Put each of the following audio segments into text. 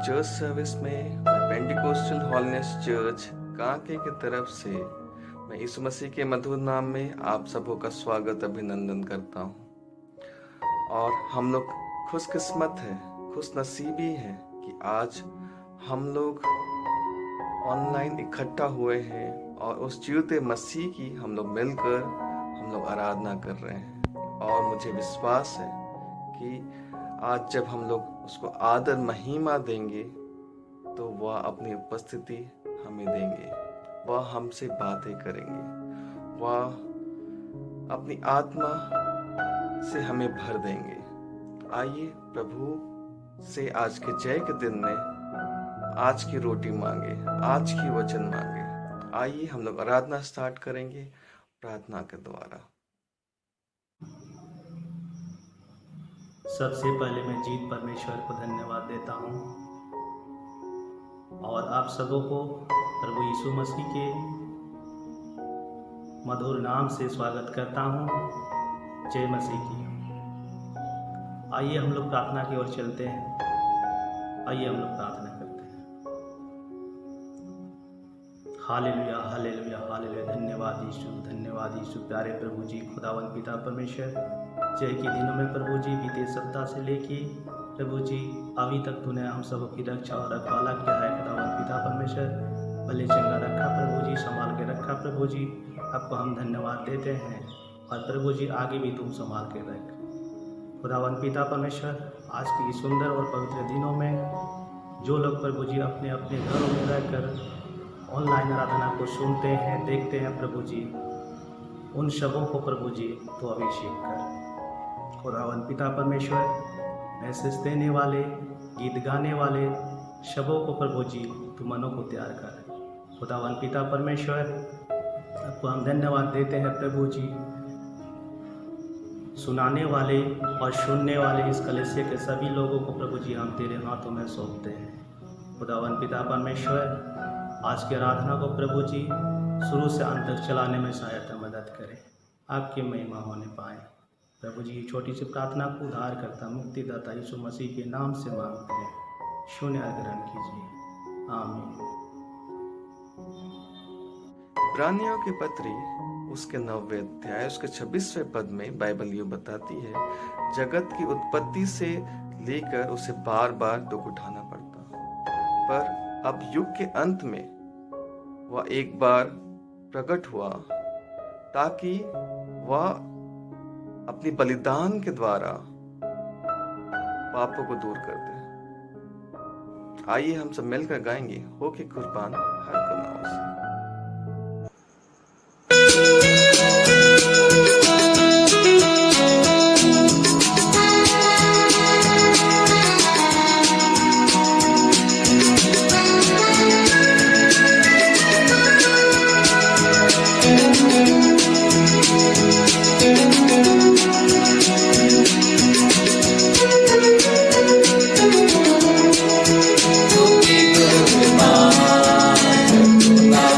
Church service में मैं Pentecostal holiness church Kanke की तरफ से मैं यीशु मसीह के मधुर नाम में आप सबों का स्वागत अभिनंदन करता हूँ। और हम लोग खुशकिस्मत है, खुश नसीबी है कि आज हम लोग ऑनलाइन इकट्ठा हुए हैं और उस जीवते मसीह की हम लोग मिलकर हम लोग आराधना कर रहे हैं। और मुझे विश्वास है कि आज जब हम लोग उसको आदर महिमा देंगे तो वह अपनी उपस्थिति हमें देंगे, वह हमसे बातें करेंगे, वह अपनी आत्मा से हमें भर देंगे। आइए प्रभु से आज के जय के दिन में आज की रोटी मांगे, आज की वचन मांगे। आइए हम लोग आराधना स्टार्ट करेंगे प्रार्थना के द्वारा। सबसे पहले मैं जीत परमेश्वर को धन्यवाद देता हूँ और आप सबों को प्रभु यीशु मसीह के मधुर नाम से स्वागत करता हूँ। जय मसीह की। आइए हम लोग प्रार्थना की ओर चलते हैं। आइए हम लोग प्रार्थना करते हैं। Hallelujah hallelujah hallelujah. धन्यवाद यीशु प्यारे प्रभु जी, खुदावन पिता परमेश्वर। जय के दिनों में प्रभु जी बीते सप्ताह से लेके प्रभु जी अभी तक तूने हम सबों की रक्षा और रखवाला किया है। खुदावन पिता परमेश्वर भले चंगा रखा प्रभु जी, संभाल के रखा प्रभु जी। आपको हम धन्यवाद देते हैं और प्रभु जी आगे भी तुम संभाल के रख। खुदावन पिता परमेश्वर, आज की सुंदर और पवित्र दिनों में जो लोग प्रभु जी अपने अपने घरों में रहकर ऑनलाइन आराधना को सुनते हैं, देखते हैं प्रभु जी, उन सबों को प्रभु जी तो अभिषेक कर। खुदावन पिता परमेश्वर, मैसेज देने वाले, गीत गाने वाले सबों को प्रभु जी तू मनों को तैयार कर। खुदावन पिता परमेश्वर, आपको हम धन्यवाद देते हैं प्रभु जी। सुनाने वाले और सुनने वाले इस कलीसिया के सभी लोगों को प्रभु जी हम तेरे हाथों में सौंपते हैं। खुदावन पिता परमेश्वर, आज की आराधना को प्रभु जी शुरू से अंत तक चलाने में सहायता मदद करें, आपकी महिमा होने पाए। प्रभु जी छोटी सी प्रार्थना को उद्धार करता मुक्तिदाता यीशु मसीह के नाम से मांगते हैं, शून्य ग्रहण कीजिए, आमीन। इब्रानियों की पत्री उसके 9वें अध्याय उसके 26वें पद में बाइबल ये बताती है, जगत की उत्पत्ति से लेकर उसे बार बार दुख उठाना पड़ता, पर अब युग के अंत में वह एक बार प्रकट हुआ ताकि वह अपनी बलिदान के द्वारा पापों को दूर कर दे। आइए हम सब मिलकर गाएंगे, हो के कुर्बान हर गुनाहों से। Bye.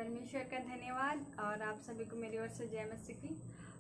परमेश्वर का धन्यवाद और आप सभी को मेरी ओर से जय मसीह की।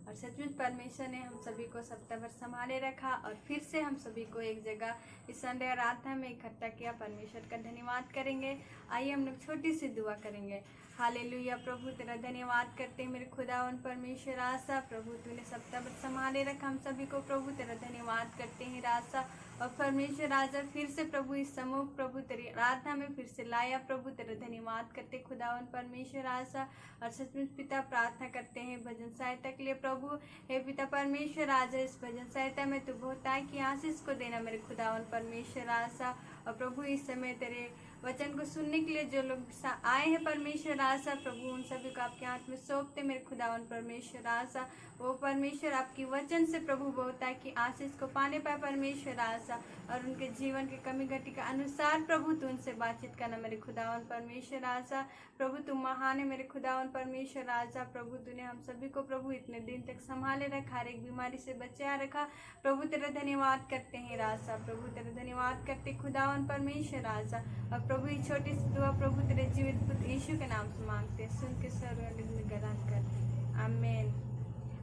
और सचमुच परमेश्वर ने हम सभी को सप्ताह भर संभाले रखा और फिर से हम सभी को एक जगह इस संडे आराधना में इकट्ठा किया। परमेश्वर का धन्यवाद करेंगे। आइए हम लोग छोटी सी दुआ करेंगे। हालेलुया। प्रभु तेरा धन्यवाद करते हैं मेरे खुदावन परमेश्वर रासा। प्रभु तूने सप्ताह भर संभाले रखा हम सभी को। प्रभु तेरा धन्यवाद करते हैं रासा। और परमेश्वर राजा फिर से प्रभु इस समूह प्रभु तेरी आराधना में फिर से लाया। प्रभु तेरा धन्यवाद करते खुदावन परमेश्वर राजा। और सचमुच पिता प्रार्थना करते हैं भजन सहायता के लिए। प्रभु हे पिता परमेश्वर राजा, इस भजन सहायता में तू बहुताय की आशीष को देना मेरे खुदावन परमेश्वर राजा। और प्रभु इस समय तेरे वचन को सुनने के लिए जो लोग आए हैं परमेश्वर आशा, प्रभु उन सभी को आपके हाथ में सौंपते मेरे खुदावन परमेश्वर आशा। वो परमेश्वर आपकी वचन से प्रभु बहुताय की आशीष को पाने पाए परमेश्वर आशा। और उनके जीवन के कमी घटी के अनुसार प्रभु तू उनसे बातचीत करना मेरे खुदावन परमेश्वर आशा। प्रभु तुम महान है मेरे खुदावन परमेश्वर आशा। प्रभु तूने हम सभी को प्रभु इतने दिन तक संभाले रखा, हर एक बीमारी से बचा रखा। प्रभु तेरा धन्यवाद करते हैं राजा। प्रभु तेरा धन्यवाद करते खुदावन परमेश्वर राजा। और प्रभु ये छोटी सी दुआ प्रभु तेरे जीवित पुत्र यीशु के नाम से मांगते हैं, सुन के सर्वलिंग में ग्रहण करते हैं, आमीन।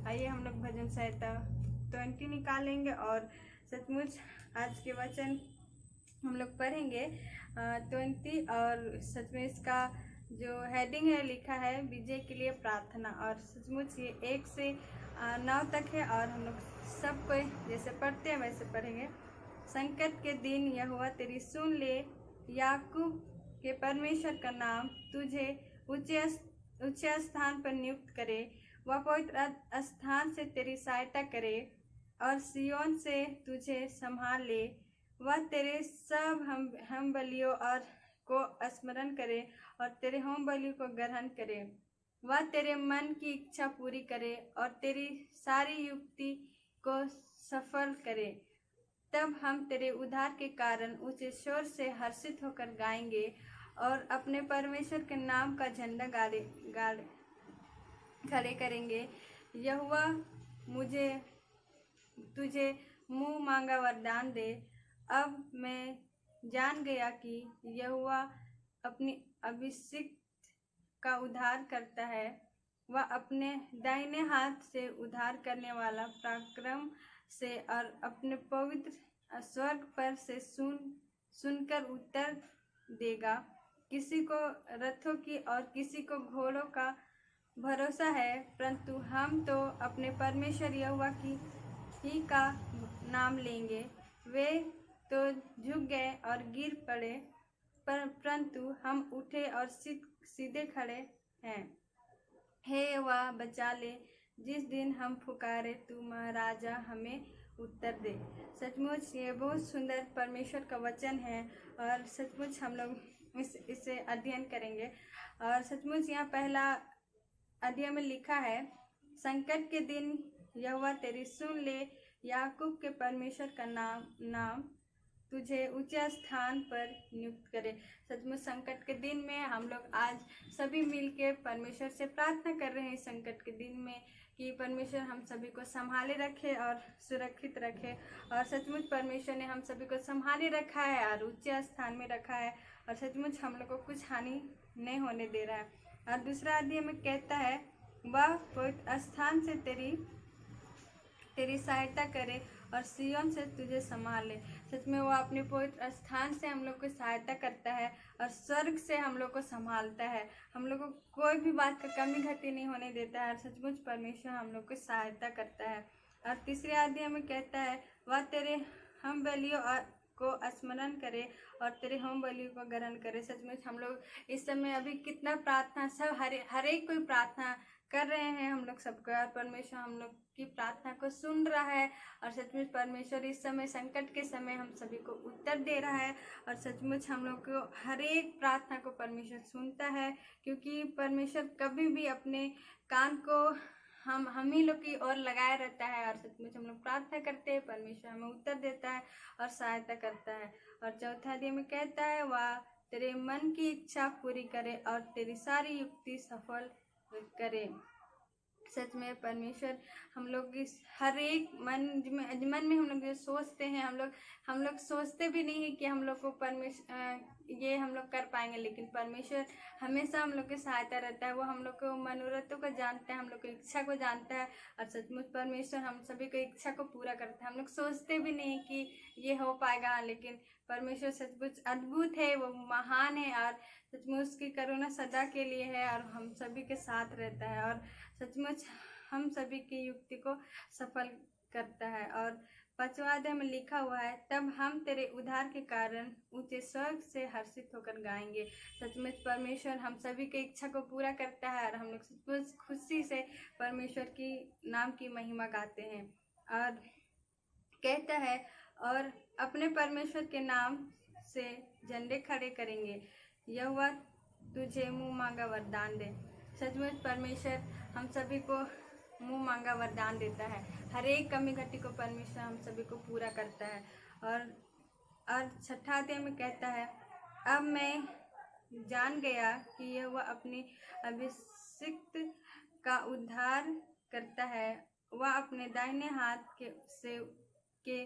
आइए हम लोग भजन सहायता 20 निकालेंगे और सचमुच आज के वचन हम लोग पढ़ेंगे 20। और सच में इसका जो हेडिंग है लिखा है विजय के लिए प्रार्थना। और सचमुच ये 1 से 9 तक है और हम लोग सब कोई जैसे पढ़ते हैं वैसे पढ़ेंगे। संकट के दिन यहोवा तेरी सुन ले, याकूब के परमेश्वर का नाम तुझे ऊंचे स्थान पर नियुक्त करे। वह पवित्र स्थान से तेरी सहायता करे और सियोन से तुझे संभाल ले। वह तेरे सब हम बलियों और को स्मरण करे और तेरे होम बलियों को ग्रहण करे। वह तेरे मन की इच्छा पूरी करे और तेरी सारी युक्ति को सफल करे। तब हम तेरे उद्धार के कारण ऊंचे स्वर से हर्षित होकर गाएंगे और अपने परमेश्वर के नाम का झंडा खड़े करेंगे। यहोवा तुझे मुंह मांगा वरदान दे। अब मैं जान गया कि यहोवा अपनी अभिषिक्त का उद्धार करता है। वह अपने दाहिने हाथ से उद्धार करने वाला पराक्रम से और अपने पवित्र स्वर्ग पर से सुनकर उत्तर देगा। किसी को रथों की और किसी को घोड़ों का भरोसा है, परंतु हम तो अपने परमेश्वर यहोवा की ही का नाम लेंगे। वे तो झुक गए और गिर पड़े, परंतु हम उठे और सीधे खड़े हैं। हे यहोवा बचा ले, जिस दिन हम पुकारे तू महाराजा हमें उत्तर दे। सचमुच ये बहुत सुंदर परमेश्वर का वचन है और सचमुच हम लोग इसे अध्ययन करेंगे। और सचमुच यहाँ पहला अध्याय में लिखा है, संकट के दिन यहोवा तेरी सुन ले, याकूब के परमेश्वर का नाम तुझे ऊंचे स्थान पर नियुक्त करे। सचमुच संकट के दिन में हम लोग आज सभी मिलके परमेश्वर से प्रार्थना कर रहे हैं संकट के दिन में कि परमेश्वर हम सभी को संभाले रखे और सुरक्षित रखे। और सचमुच परमेश्वर ने हम सभी को संभाले रखा है और ऊंचे स्थान में रखा है और सचमुच हम लोग को कुछ हानि नहीं होने दे रहा है। और दूसरा अध्याय में कहता है, वह पवित्र स्थान से तेरी सहायता करे और सियोन से तुझे संभाले। सच में वो अपने पवित्र स्थान से हम लोग को सहायता करता है और स्वर्ग से हम लोग को संभालता है। हम लोग को कोई भी बात का कमी घटी नहीं होने देता है और सचमुच परमेश्वर हम लोग को सहायता करता है। और तीसरे अध्याय में कहता है, वह तेरे हम बलियों को स्मरण करे और तेरे होम बलियों को ग्रहण करे। सचमुच हम लोग इस समय अभी कितना प्रार्थना सब हर एक कोई प्रार्थना कर रहे हैं हम लोग सबको और परमेश्वर हम लोग की प्रार्थना को सुन रहा है। और सचमुच परमेश्वर इस समय संकट के समय हम सभी को उत्तर दे रहा है और सचमुच हम लोग को हर एक प्रार्थना को परमेश्वर सुनता है, क्योंकि परमेश्वर कभी भी अपने कान को हम ही लोग की ओर लगाए रहता है। और सचमुच हम लोग प्रार्थना करते हैं, परमेश्वर हमें उत्तर देता है और सहायता करता है। और चौथा अध्याय में कहता है, वह तेरे मन की इच्छा पूरी करे और तेरी सारी युक्ति सफल करे। सच में परमेश्वर हम लोग इस हर एक मन में हम लोग जो सोचते हैं, हम लोग सोचते भी नहीं है कि हम लोग को ये हम लोग कर पाएंगे, लेकिन परमेश्वर हमेशा हम लोग की सहायता रहता है। वो हम लोग को मनोरथों को जानता है, हम लोग की इच्छा को जानता है, और सचमुच परमेश्वर हम सभी को इच्छा को पूरा करता है। हम लोग सोचते भी नहीं कि ये हो पाएगा, लेकिन परमेश्वर सचमुच अद्भुत है, वो महान है, और सचमुच उसकी करुणा सदा के लिए है, और हम सभी के साथ रहता है, और सचमुच हम सभी की युक्ति को सफल करता है। और 5वां अध्याय में लिखा हुआ है, तब हम तेरे उद्धार के कारण ऊंचे स्वर्ग से हर्षित होकर गाएंगे। सचमुच परमेश्वर हम सभी की इच्छा को पूरा करता है, और हम लोग सचमुच खुशी से परमेश्वर की नाम की महिमा गाते हैं। और कहता है, और अपने परमेश्वर के नाम से झंडे खड़े करेंगे, यहोवा तुझे मुंह मांगा वरदान दे। सचमुच परमेश्वर हम सभी को मुंह मांगा वरदान देता है। हर एक कमी घटी को परमेश्वर हम सभी को पूरा करता है। और 6वां अध्याय में कहता है, अब मैं जान गया कि यह अपनी अभिषिक्त का उद्धार करता है। वह अपने दाहिने हाथ के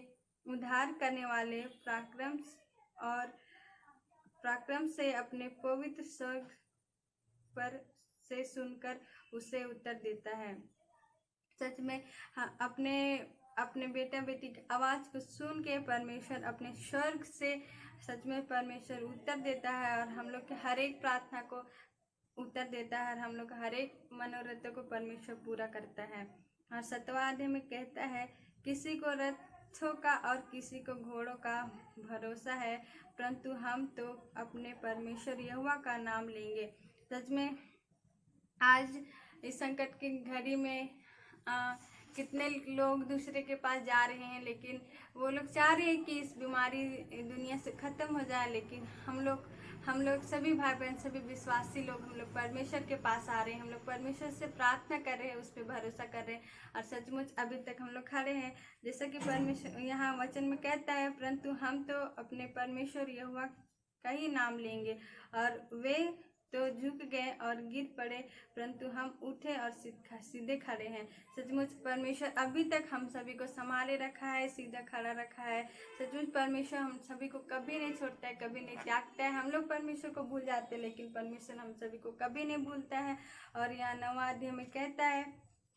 उद्धार करने वाले पराक्रम से अपने पवित्र स्वर्ग पर से सुनकर उसे उत्तर देता है। सच में अपने बेटा बेटी की आवाज़ को सुन के परमेश्वर अपने स्वर्ग से सच में परमेश्वर उत्तर देता है, और हम लोग के हर एक प्रार्थना को उत्तर देता है, और हम लोग हर एक मनोरथ को परमेश्वर पूरा करता है। और 7वां अध्याय में कहता है, किसी को रथों का और किसी को घोड़ों का भरोसा है, परंतु हम तो अपने परमेश्वर यहोवा का नाम लेंगे। सच में आज इस संकट की घड़ी में कितने लोग दूसरे के पास जा रहे हैं, लेकिन वो लोग चाह रहे हैं कि इस बीमारी दुनिया से ख़त्म हो जाए, लेकिन हम लोग सभी भाई बहन, सभी विश्वासी लोग हम लोग परमेश्वर के पास आ रहे हैं। हम लोग परमेश्वर से प्रार्थना कर रहे हैं, उस पर भरोसा कर रहे हैं, और सचमुच अभी तक हम लोग खड़े हैं। जैसा कि परमेश्वर यहाँ वचन में कहता है, परंतु हम तो अपने परमेश्वर यहोवा का ही नाम लेंगे। और वे तो झुक गए और गिर पड़े, परंतु हम उठे और सीधे खड़े हैं। सचमुच परमेश्वर अभी तक हम सभी को संभाले रखा है, सीधा खड़ा रखा है। सचमुच परमेश्वर हम सभी को कभी नहीं छोड़ता है, कभी नहीं त्यागता है। हम लोग परमेश्वर को भूल जाते हैं, लेकिन परमेश्वर हम सभी को कभी नहीं भूलता है। और यहाँ 9वां अध्याय में कहता है,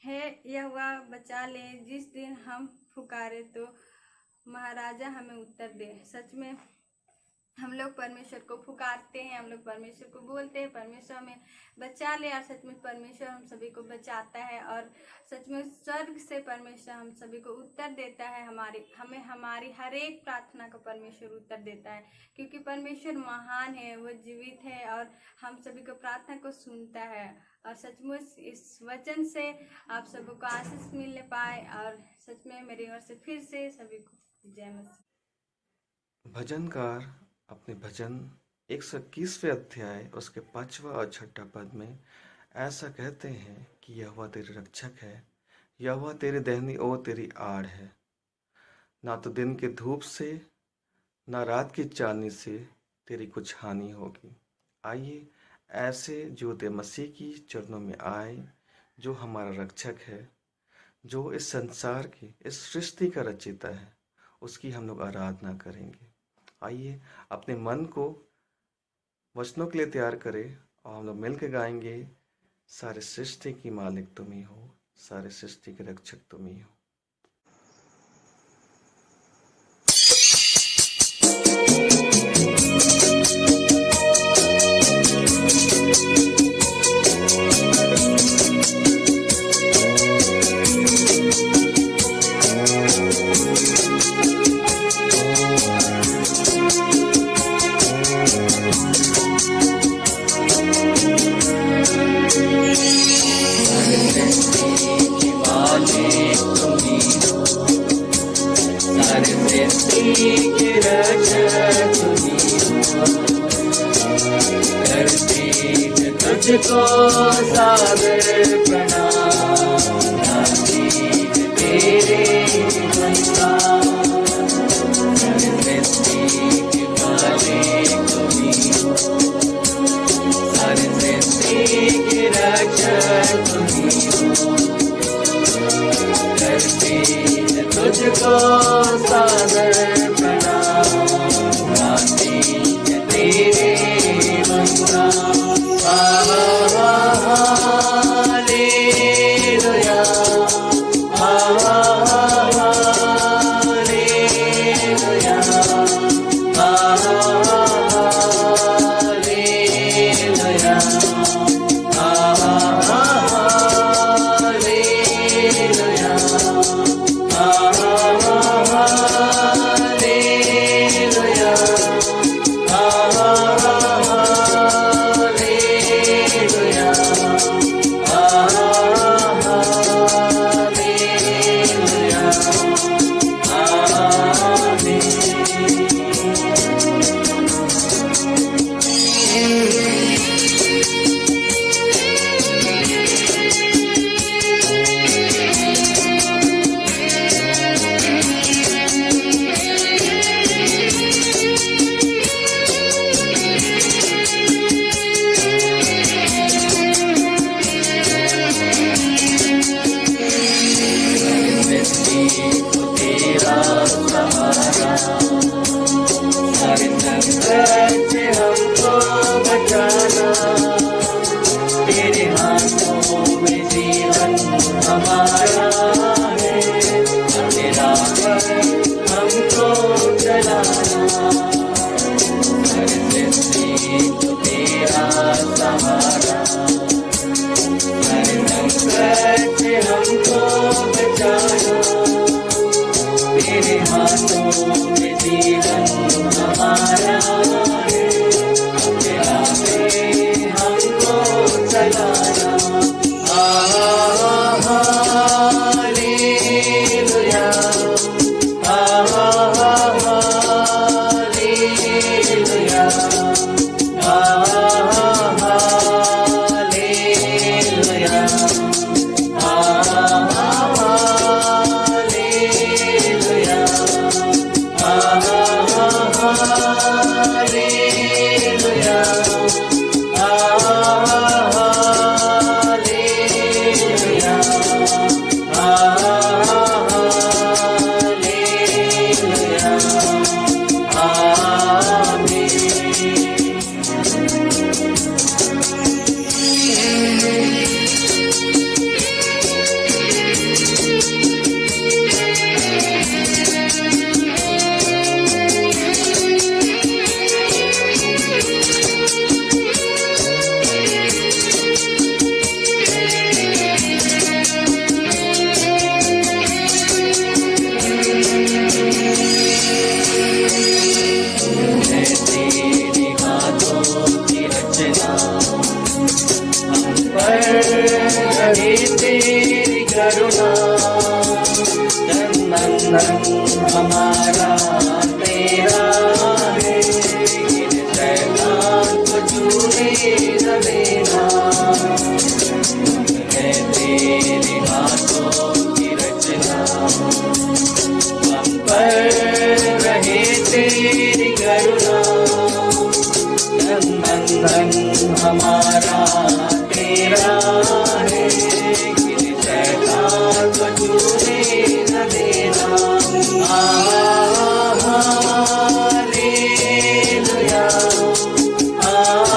हे यहोवा बचा ले, जिस दिन हम पुकारे तो महाराजा हमें उत्तर दे। सच में हम लोग परमेश्वर को पुकारते हैं, हम लोग परमेश्वर को बोलते हैं, परमेश्वर हमें बचा ले, और सचमुच परमेश्वर हम सभी को बचाता है। और सचमुच स्वर्ग से परमेश्वर हम सभी को उत्तर देता है। हमें हमारी हर एक प्रार्थना को परमेश्वर उत्तर देता है, क्योंकि परमेश्वर महान है, वो जीवित है, और हम सभी को प्रार्थना को सुनता है। और सचमुच इस वचन से आप सबको को आशीष मिलने पाए। और सच में मेरी ओर से फिर से सभी को जय मसीह। भजनकार अपने भजन 121वें अध्याय उसके 5वां और 6वां पद में ऐसा कहते हैं कि यहोवा तेरे रक्षक है, यहोवा तेरे दाहिनी ओर तेरी आड़ है। ना तो दिन के धूप से ना रात की चांदनी से तेरी कुछ हानि होगी। आइए ऐसे ज्योति मसीह की चरणों में आए, जो हमारा रक्षक है, जो इस संसार की, इस सृष्टि का रचयिता है, उसकी हम लोग आराधना करेंगे। आइए अपने मन को वचनों के लिए तैयार करें, और हम लोग मिलकर गाएंगे, सारे सृष्टि की मालिक तुम ही हो, सारे सृष्टि के रक्षक तुम ही हो। तुझको सादर प्रणाम, नासीब तेरे मन का, सृष्टि के मालिक तुम ही हो, सारी सृष्टि के रक्षक तुम ही हो। करते तुझको सादर प्रणाम, नासीब तेरे करुणा नंदन हमारा तेरा है शैतान को छूने न देना है तेरे हाथों की रचना हम पर रहे तेरी करुणा नंदन हमारा तेरा है शैतान को छूने न देना हालेलुया हालेलुया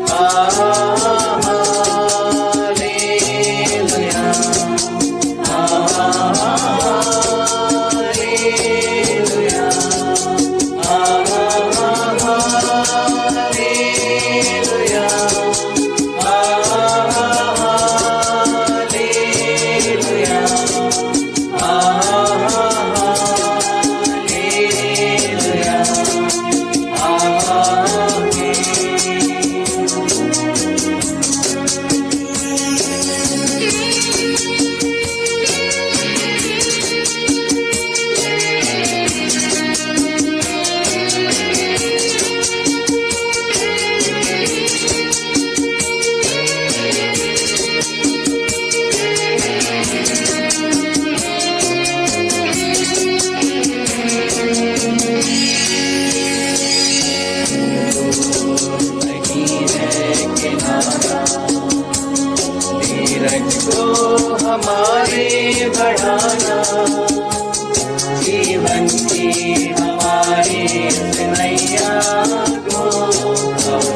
हालेलुया हालेलुया धीरज को हमारे बढ़ाना जीवन की हमारी नैया को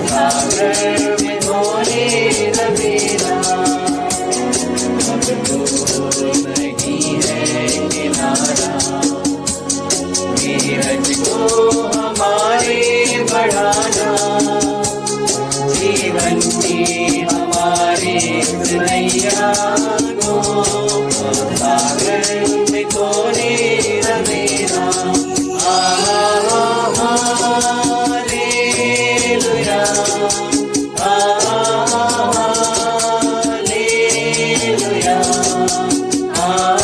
सागर में धोने न देना अब दूर नहीं है किनारा धीरज को हमारे बढ़ाना जीवन की हमारी नैया को सागर में खोने न देना हालेलुया हालेलुया हालेलुया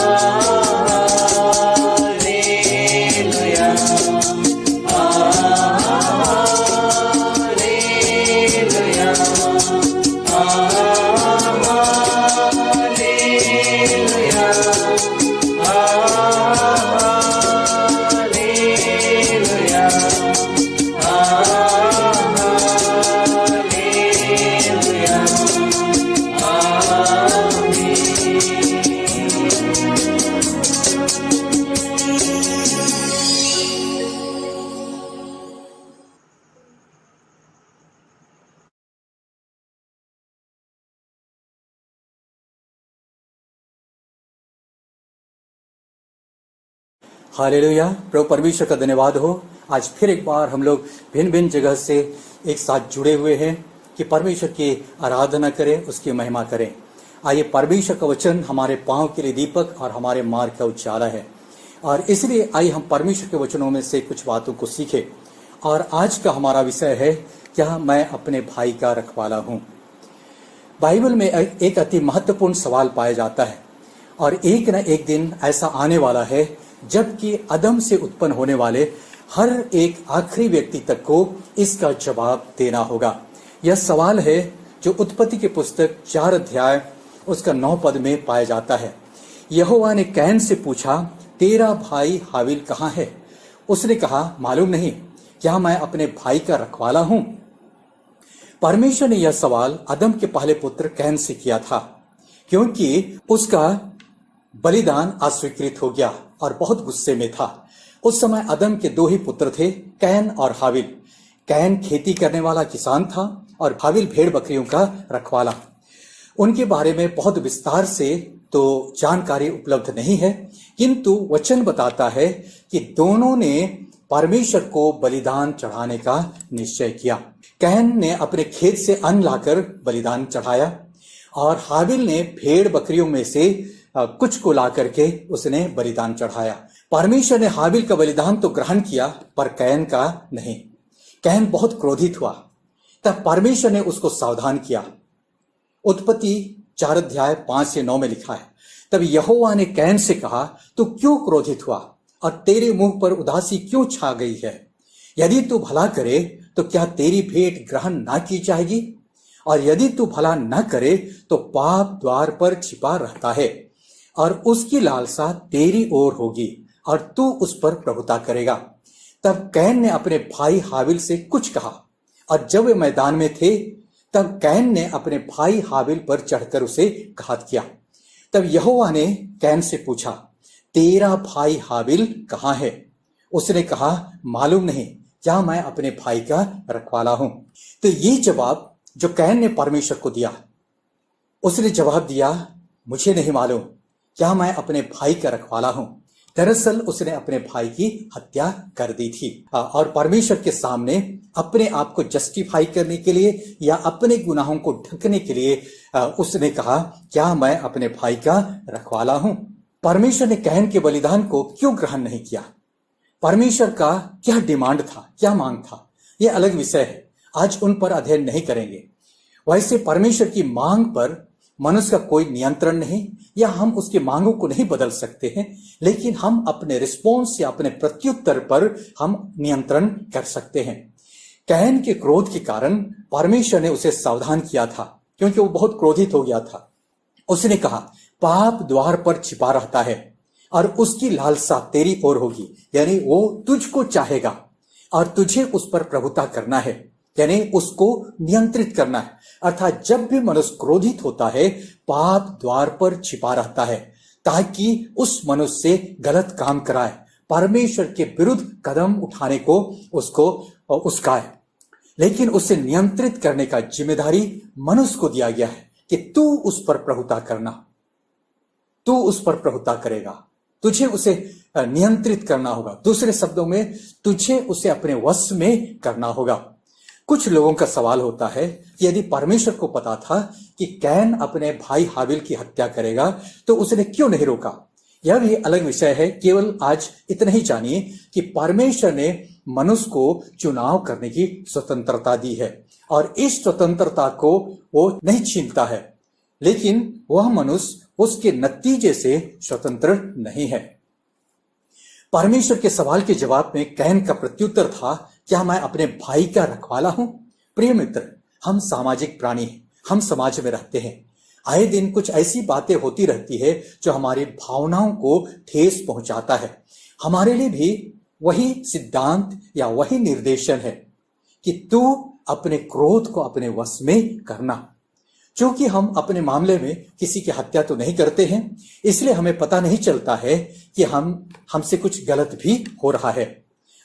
हालेलुया। प्रभु परमेश्वर का धन्यवाद हो। आज फिर एक बार हम लोग भिन्न भिन्न जगह से एक साथ जुड़े हुए हैं कि परमेश्वर की आराधना करें, उसकी महिमा करें। आइए, परमेश्वर का वचन हमारे पांव के लिए दीपक और हमारे मार्ग का उजाला है, और इसलिए आइए हम परमेश्वर के वचनों में से कुछ बातों को सीखें। और आज का हमारा विषय है, क्या मैं अपने भाई का रखवाला हूँ। बाइबल में एक अति महत्वपूर्ण सवाल पाया जाता है, और एक न एक दिन ऐसा आने वाला है जबकि अदम से उत्पन्न होने वाले हर एक आखिरी व्यक्ति तक को इसका जवाब देना होगा। यह सवाल है जो उत्पत्ति की पुस्तक 4 अध्याय उसका 9 पद में पाया जाता है। यहोवा ने कैन से पूछा, तेरा भाई हाबिल कहाँ है? उसने कहा, मालूम नहीं, क्या मैं अपने भाई का रखवाला हूं? परमेश्वर ने यह सवाल अदम के पहले पुत्र कैन से किया था, क्योंकि उसका बलिदान अस्वीकृत हो गया और बहुत गुस्से में था। उस समय अदम के 2 ही पुत्र थे, कैन और हाबिल। कैन खेती करने वाला किसान था और हाबिल भेड़ बकरियों का रखवाला। उनके बारे में बहुत विस्तार से तो जानकारी उपलब्ध नहीं है, किंतु वचन बताता है कि दोनों ने परमेश्वर को बलिदान चढ़ाने का निश्चय किया। कैन ने अपने खेत से अन्न लाकर बलिदान चढ़ाया, और हाबिल ने भेड़ बकरियों में से कुछ को ला करके उसने बलिदान चढ़ाया। परमेश्वर ने हाबिल का बलिदान तो ग्रहण किया, पर कैन का नहीं। कैन बहुत क्रोधित हुआ। तब परमेश्वर ने उसको सावधान किया उत्पत्ति 4:5-9 में लिखा है, तब यहोवा ने कैन से कहा, तू क्यों क्रोधित हुआ और तेरे मुंह पर उदासी क्यों छा गई है? यदि तू भला करे तो क्या तेरी भेंट ग्रहण ना की जाएगी? और यदि तू भला न करे तो पाप द्वार पर छिपा रहता है और उसकी लालसा तेरी ओर होगी और तू उस पर प्रभुता करेगा। तब कैन ने अपने भाई हाबिल से कुछ कहा, और जब वे मैदान में थे तब कैन ने अपने भाई हाबिल पर चढ़कर उसे घात किया। तब यहोवा ने कैन से पूछा, तेरा भाई हाबिल कहाँ है? उसने कहा, मालूम नहीं, क्या मैं अपने भाई का रखवाला हूं? तो ये जवाब जो कैन ने परमेश्वर को दिया, उसने जवाब दिया, मुझे नहीं मालूम, क्या मैं अपने भाई का रखवाला हूं? दरअसल उसने अपने भाई की हत्या कर दी थी और परमेश्वर के सामने अपने आप को जस्टिफाई करने के लिए या अपने गुनाहों को ढकने के लिए उसने कहा, क्या मैं अपने भाई का रखवाला हूं? परमेश्वर ने कैन के बलिदान को क्यों ग्रहण नहीं किया? परमेश्वर का क्या डिमांड था, क्या मांग था? यह अलग विषय है, आज उन पर अध्ययन नहीं करेंगे। वैसे परमेश्वर की मांग पर मनुष्य का कोई नियंत्रण नहीं, या हम उसकी मांगों को नहीं बदल सकते हैं, लेकिन हम अपने रिस्पॉन्स या अपने प्रत्युत्तर पर हम नियंत्रण कर सकते हैं। कैन के क्रोध के कारण परमेश्वर ने उसे सावधान किया था, क्योंकि वो बहुत क्रोधित हो गया था। उसने कहा, पाप द्वार पर छिपा रहता है और उसकी लालसा तेरी ओर होगी, यानी वो तुझको चाहेगा और तुझे उस पर प्रभुता करना है, यानी उसको नियंत्रित करना है। अर्थात जब भी मनुष्य क्रोधित होता है, पाप द्वार पर छिपा रहता है ताकि उस मनुष्य से गलत काम कराए, परमेश्वर के विरुद्ध कदम उठाने को उसको उस्काए। लेकिन उसे नियंत्रित करने का जिम्मेदारी मनुष्य को दिया गया है कि तू उस पर प्रभुता करना, तू उस पर प्रभुता करेगा, तुझे उसे नियंत्रित करना होगा। दूसरे शब्दों में, तुझे उसे अपने वश में करना होगा। कुछ लोगों का सवाल होता है कि यदि परमेश्वर को पता था कि कैन अपने भाई हाबिल की हत्या करेगा तो उसने क्यों नहीं रोका? यह भी अलग विषय है। केवल आज इतना ही जानिए कि परमेश्वर ने मनुष्य को चुनाव करने की स्वतंत्रता दी है और इस स्वतंत्रता को वो नहीं छीनता है, लेकिन वह मनुष्य उसके नतीजे से स्वतंत्र नहीं है। परमेश्वर के सवाल के जवाब में कैन का प्रत्युत्तर था, क्या मैं अपने भाई का रखवाला हूं? प्रिय मित्र, हम सामाजिक प्राणी हैं, हम समाज में रहते हैं। आए दिन कुछ ऐसी बातें होती रहती है जो हमारी भावनाओं को ठेस पहुंचाता है। हमारे लिए भी वही सिद्धांत या वही निर्देशन है कि तू अपने क्रोध को अपने वश में करना। क्योंकि हम अपने मामले में किसी की हत्या तो नहीं करते हैं, इसलिए हमें पता नहीं चलता है कि हमसे कुछ गलत भी हो रहा है।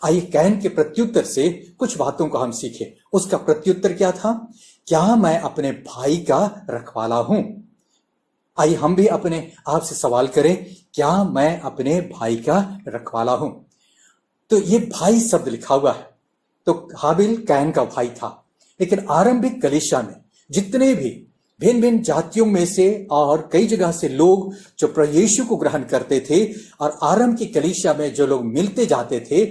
आइए कैन के प्रत्युत्तर से कुछ बातों को हम सीखें। उसका प्रत्युत्तर क्या था? क्या मैं अपने भाई का रखवाला हूं? आइए हम भी अपने आप से सवाल करें, क्या मैं अपने भाई का रखवाला हूं? तो ये भाई शब्द लिखा हुआ है, तो हाबिल कैन का भाई था। लेकिन आरंभिक कलीसिया में जितने भी भिन्न भिन्न जातियों में से और कई जगह से लोग जो प्रभु यीशु को ग्रहण करते थे, और आरंभ की कलीसिया में जो लोग मिलते जाते थे,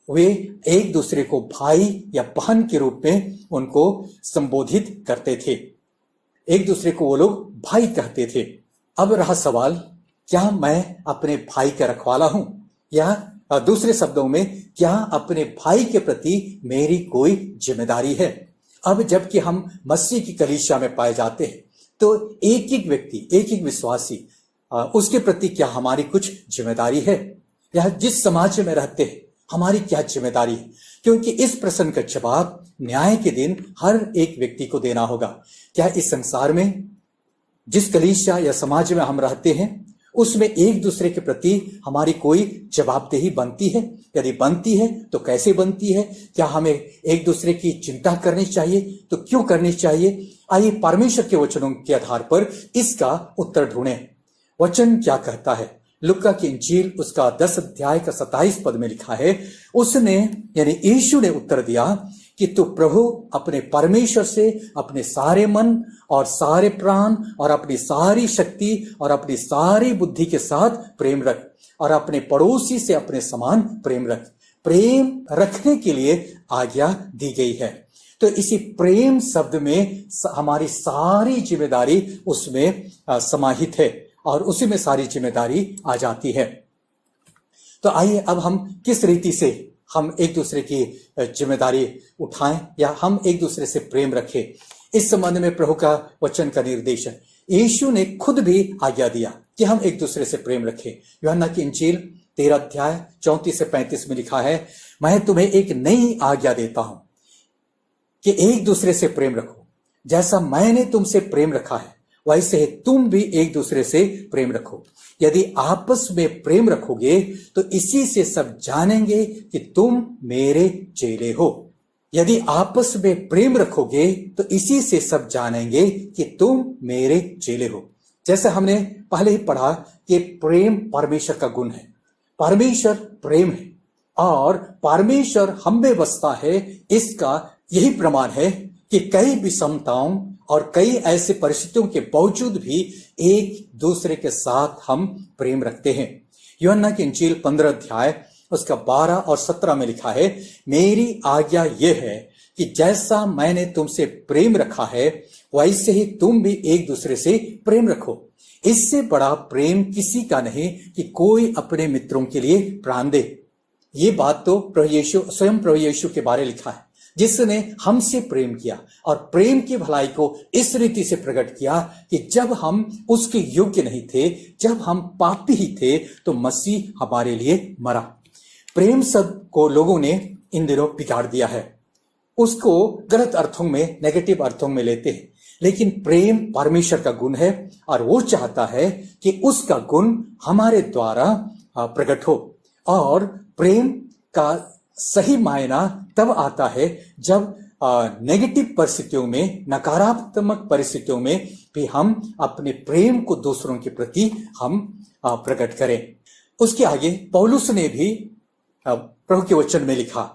वे एक दूसरे को भाई या बहन के रूप में उनको संबोधित करते थे। एक दूसरे को वो लोग भाई कहते थे। अब रहा सवाल, क्या मैं अपने भाई का रखवाला हूं? या दूसरे शब्दों में, क्या अपने भाई के प्रति मेरी कोई जिम्मेदारी है? अब जबकि हम मसीह की कलीसिया में पाए जाते हैं, तो एक एक व्यक्ति, एक एक विश्वासी, उसके प्रति क्या हमारी कुछ जिम्मेदारी है? या जिस समाज में रहते हैं हमारी क्या जिम्मेदारी है? क्योंकि इस प्रश्न का जवाब न्याय के दिन हर एक व्यक्ति को देना होगा। क्या इस संसार में जिस कलीसिया या समाज में हम रहते हैं उसमें एक दूसरे के प्रति हमारी कोई जवाबदेही बनती है? यदि बनती है तो कैसे बनती है? क्या हमें एक दूसरे की चिंता करनी चाहिए? तो क्यों करनी चाहिए? आइए परमेश्वर के वचनों के आधार पर इसका उत्तर ढूंढें। वचन क्या कहता है? लुका की इंजील उसका 10 अध्याय का 27 पद में लिखा है, उसने यानी यीशु ने उत्तर दिया कि तू प्रभु अपने परमेश्वर से अपने सारे मन और सारे प्राण और अपनी सारी शक्ति और अपनी सारी बुद्धि के साथ प्रेम रख, और अपने पड़ोसी से अपने समान प्रेम रख। प्रेम रखने के लिए आज्ञा दी गई है। तो इसी प्रेम शब्द में हमारी सारी जिम्मेदारी उसमें समाहित है और उसी में सारी जिम्मेदारी आ जाती है। तो आइए अब हम किस रीति से हम एक दूसरे की जिम्मेदारी उठाएं या हम एक दूसरे से प्रेम रखें, इस संबंध में प्रभु का वचन का निर्देश है। यीशु ने खुद भी आज्ञा दिया कि हम एक दूसरे से प्रेम रखें। यूहन्ना की इंजील 13 अध्याय 34 से 35 में लिखा है, मैं तुम्हें एक नई आज्ञा देता हूं कि एक दूसरे से प्रेम रखो। जैसा मैंने तुमसे प्रेम रखा है वैसे ही तुम भी एक दूसरे से प्रेम रखो। यदि आपस में प्रेम रखोगे तो इसी से सब जानेंगे कि तुम मेरे चेले हो। यदि आपस में प्रेम रखोगे तो इसी से सब जानेंगे कि तुम मेरे चेले हो। जैसे हमने पहले ही पढ़ा कि प्रेम परमेश्वर का गुण है। परमेश्वर प्रेम है और परमेश्वर हम में बसता है। इसका यही प्रमाण है कि कई विषमताओं और कई ऐसे परिस्थितियों के बावजूद भी एक दूसरे के साथ हम प्रेम रखते हैं। यूहन्ना की इंजील 15 अध्याय उसका 12 और 17 में लिखा है, मेरी आज्ञा यह है कि जैसा मैंने तुमसे प्रेम रखा है वैसे ही तुम भी एक दूसरे से प्रेम रखो। इससे बड़ा प्रेम किसी का नहीं कि कोई अपने मित्रों के लिए प्राण दे। ये बात तो स्वयं प्रभु यीशु के बारे लिखा है, जिसने हमसे प्रेम किया और प्रेम की भलाई को इस रीति से प्रकट किया कि जब हम उसके योग्य नहीं थे, जब हम पापी ही थे, तो मसीह हमारे लिए मरा। प्रेम शब्द को लोगों ने इन दिनों बिगाड़ दिया है, उसको गलत अर्थों में, नेगेटिव अर्थों में लेते हैं। लेकिन प्रेम परमेश्वर का गुण है और वो चाहता है कि उसका गुण हमारे द्वारा प्रकट हो। और प्रेम का सही मायना तब आता है जब नेगेटिव परिस्थितियों में, नकारात्मक परिस्थितियों में भी हम अपने प्रेम को दूसरों के प्रति हम प्रकट करें। उसके आगे पौलुस ने भी प्रभु के वचन में लिखा,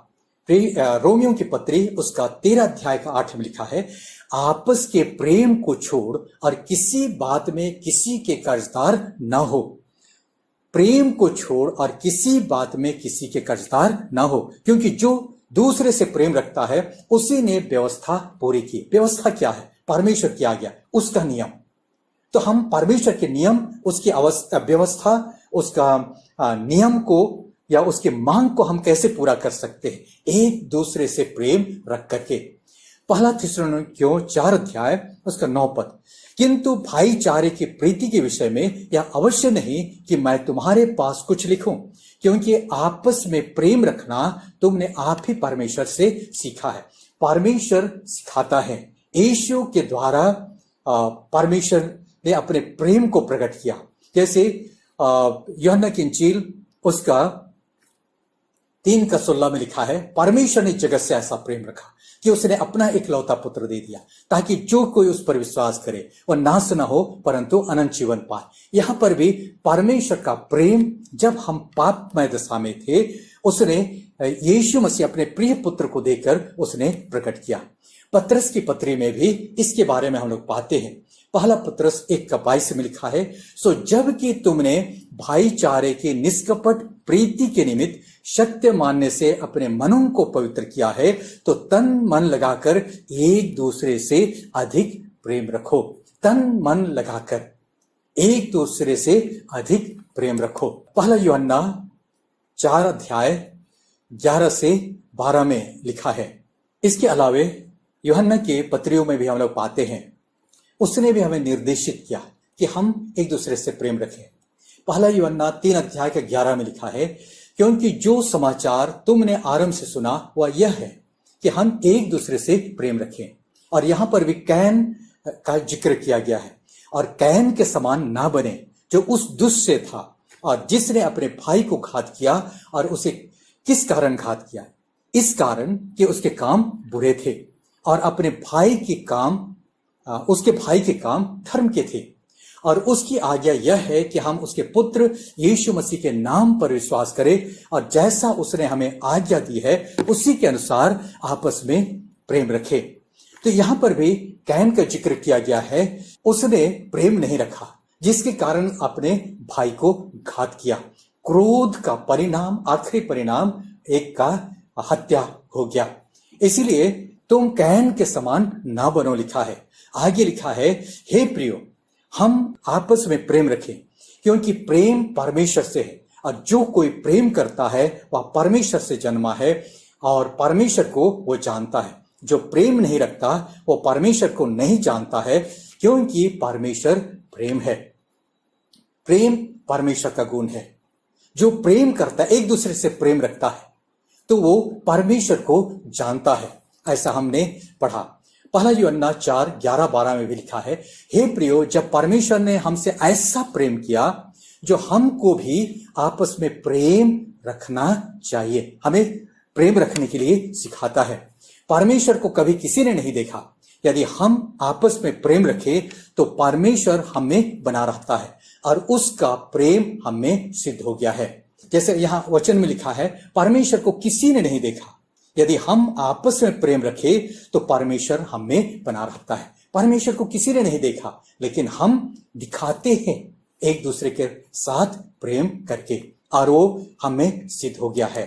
रोमियों की पत्री उसका 13 अध्याय का 8 में लिखा है, आपस के प्रेम को छोड़ और किसी बात में किसी के कर्जदार न हो। प्रेम को छोड़ और किसी बात में किसी के कर्जदार न हो, क्योंकि जो दूसरे से प्रेम रखता है उसी ने व्यवस्था पूरी की। व्यवस्था क्या है? परमेश्वर की आज्ञा, उसका नियम। तो हम परमेश्वर के नियम, उसकी व्यवस्था, उसका नियम को या उसके मांग को हम कैसे पूरा कर सकते हैं? एक दूसरे से प्रेम रख करके। पहला थिस्सलुनीकियों 4 अध्याय उसका 9 पद, किंतु भाईचारे की प्रीति के विषय में यह अवश्य नहीं कि मैं तुम्हारे पास कुछ लिखूं, क्योंकि आपस में प्रेम रखना तुमने आप ही परमेश्वर से सीखा है। परमेश्वर सिखाता है। यीशु के द्वारा परमेश्वर ने अपने प्रेम को प्रकट किया। जैसे यूहन्ना की इंजील उसका 3:16 में लिखा है, परमेश्वर ने जगत से ऐसा प्रेम रखा कि उसने अपना इकलौता पुत्र दे दिया, ताकि जो कोई उस पर विश्वास करे वह नाश न हो परंतु अनंत जीवन पाए। यहां पर भी परमेश्वर का प्रेम जब हम पापमय दशा में थे, उसने यीशु मसीह अपने प्रिय पुत्र को देकर उसने प्रकट किया। पत्रस की पत्री में भी इसके बारे में हम लोग पाते हैं। पहला पत्रस 1:22 में लिखा है, सो जबकि तुमने भाईचारे की निष्कपट प्रीति के निमित्त सत्य मानने से अपने मनों को पवित्र किया है, तो तन मन लगाकर एक दूसरे से अधिक प्रेम रखो। तन मन लगाकर एक दूसरे से अधिक प्रेम रखो। पहला यूहन्ना 4 अध्याय 11 से 12 में लिखा है। इसके अलावे यूहन्ना के पत्रियों में भी हम लोग पाते हैं, उसने भी हमें निर्देशित किया कि हम एक दूसरे से प्रेम रखें। पहला यूहन्ना 3 अध्याय के 11 में लिखा है, क्योंकि जो समाचार तुमने आरंभ से सुना वह यह है कि हम एक दूसरे से प्रेम रखें। और यहां पर भी कैन का जिक्र किया गया है, और कैन के समान ना बने जो उस दुष्ट से था और जिसने अपने भाई को घात किया। और उसे किस कारण घात किया? इस कारण कि उसके काम बुरे थे और अपने भाई के काम, उसके भाई के काम धर्म के थे। और उसकी आज्ञा यह है कि हम उसके पुत्र यीशु मसीह के नाम पर विश्वास करें और जैसा उसने हमें आज्ञा दी है उसी के अनुसार आपस में प्रेम रखें। तो यहां पर भी कैन का जिक्र किया गया है। उसने प्रेम नहीं रखा, जिसके कारण अपने भाई को घात किया। क्रोध का परिणाम, आखिरी परिणाम एक का हत्या हो गया। इसीलिए तुम कैन के समान ना बनो लिखा है। आगे लिखा है, हे प्रियो, हम आपस में प्रेम रखें, क्योंकि प्रेम परमेश्वर से है, और जो कोई प्रेम करता है वह परमेश्वर से जन्मा है और परमेश्वर को वो जानता है। जो प्रेम नहीं रखता वो परमेश्वर को नहीं जानता है, क्योंकि परमेश्वर प्रेम है। प्रेम परमेश्वर का गुण है। जो प्रेम करता है, एक दूसरे से प्रेम रखता है, तो वो परमेश्वर को जानता है। ऐसा हमने पढ़ा। पहला यूहन्ना 4:11-12 में भी लिखा है, हे प्रियो, जब परमेश्वर ने हमसे ऐसा प्रेम किया, जो हमको भी आपस में प्रेम रखना चाहिए। हमें प्रेम रखने के लिए सिखाता है। परमेश्वर को कभी किसी ने नहीं देखा। यदि हम आपस में प्रेम रखें तो परमेश्वर हमें बना रहता है और उसका प्रेम हमें सिद्ध हो गया है। जैसे यहाँ वचन में लिखा है, परमेश्वर को किसी ने नहीं देखा। यदि हम आपस में प्रेम रखें तो परमेश्वर हमें बना रहता है। परमेश्वर को किसी ने नहीं देखा, लेकिन हम दिखाते हैं एक दूसरे के साथ प्रेम करके, और वो हमें सिद्ध हो गया है।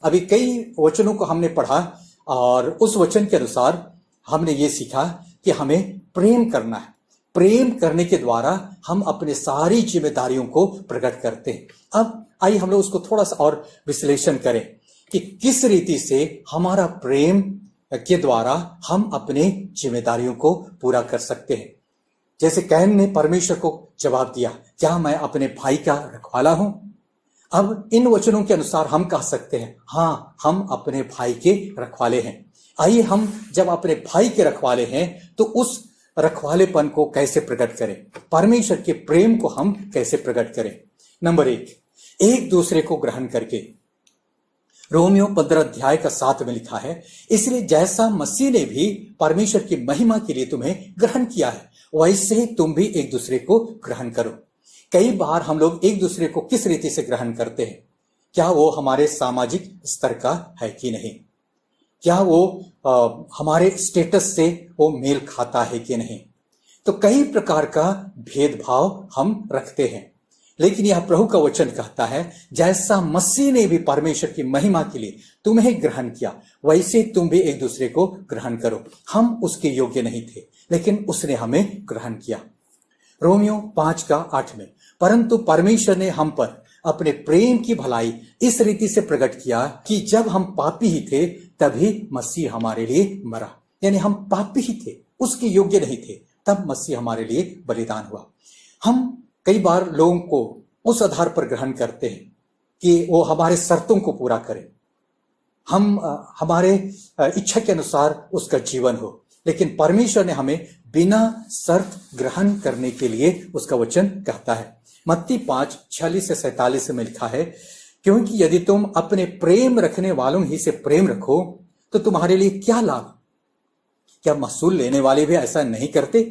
अभी कई वचनों को हमने पढ़ा और उस वचन के अनुसार हमने ये सीखा कि हमें प्रेम करना है। प्रेम करने के द्वारा हम अपने सारी जिम्मेदारियों को प्रकट करते हैं। अब आइए हम लोग उसको थोड़ा सा और विश्लेषण करें कि किस रीति से हमारा प्रेम के द्वारा हम अपने जिम्मेदारियों को पूरा कर सकते हैं। जैसे कैन ने परमेश्वर को जवाब दिया, क्या मैं अपने भाई का रखवाला हूं? अब इन वचनों के अनुसार हम कह सकते हैं, हाँ, हम अपने भाई के रखवाले हैं। आइए हम जब अपने भाई के रखवाले हैं तो उस रखवालेपन को कैसे प्रकट करें, परमेश्वर के प्रेम को हम कैसे प्रकट करें। नंबर 1, एक दूसरे को ग्रहण करके। रोमियो 15:7 में लिखा है, इसलिए जैसा मसीह ने भी परमेश्वर की महिमा के लिए तुम्हें ग्रहण किया है, वैसे ही तुम भी एक दूसरे को ग्रहण करो। कई बार हम लोग एक दूसरे को किस रीति से ग्रहण करते हैं? क्या वो हमारे सामाजिक स्तर का है कि नहीं? क्या वो हमारे स्टेटस से वो मेल खाता है कि नहीं? तो कई प्रकार का भेदभाव हम रखते हैं, लेकिन यह प्रभु का वचन कहता है, जैसा मसीह ने भी परमेश्वर की महिमा के लिए तुम्हें ग्रहण किया, वैसे तुम भी एक दूसरे को ग्रहण करो। हम उसके योग्य नहीं थे, लेकिन उसने हमें ग्रहण किया। रोमियो 5:8 में, परंतु परमेश्वर ने हम पर अपने प्रेम की भलाई इस रीति से प्रकट किया कि जब हम पापी ही थे तभी मसीह हमारे लिए मरा। यानी हम पापी ही थे, उसके योग्य नहीं थे, तब मसीह हमारे लिए बलिदान हुआ। हम कई बार लोगों को उस आधार पर ग्रहण करते हैं कि वो हमारे शर्तों को पूरा करे, हम हमारे इच्छा के अनुसार उसका जीवन हो, लेकिन परमेश्वर ने हमें बिना शर्त ग्रहण करने के लिए उसका वचन कहता है। मत्ती 5:46-47 में लिखा है, क्योंकि यदि तुम अपने प्रेम रखने वालों ही से प्रेम रखो तो तुम्हारे लिए क्या लाभ? क्या महसूल लेने वाले भी ऐसा नहीं करते?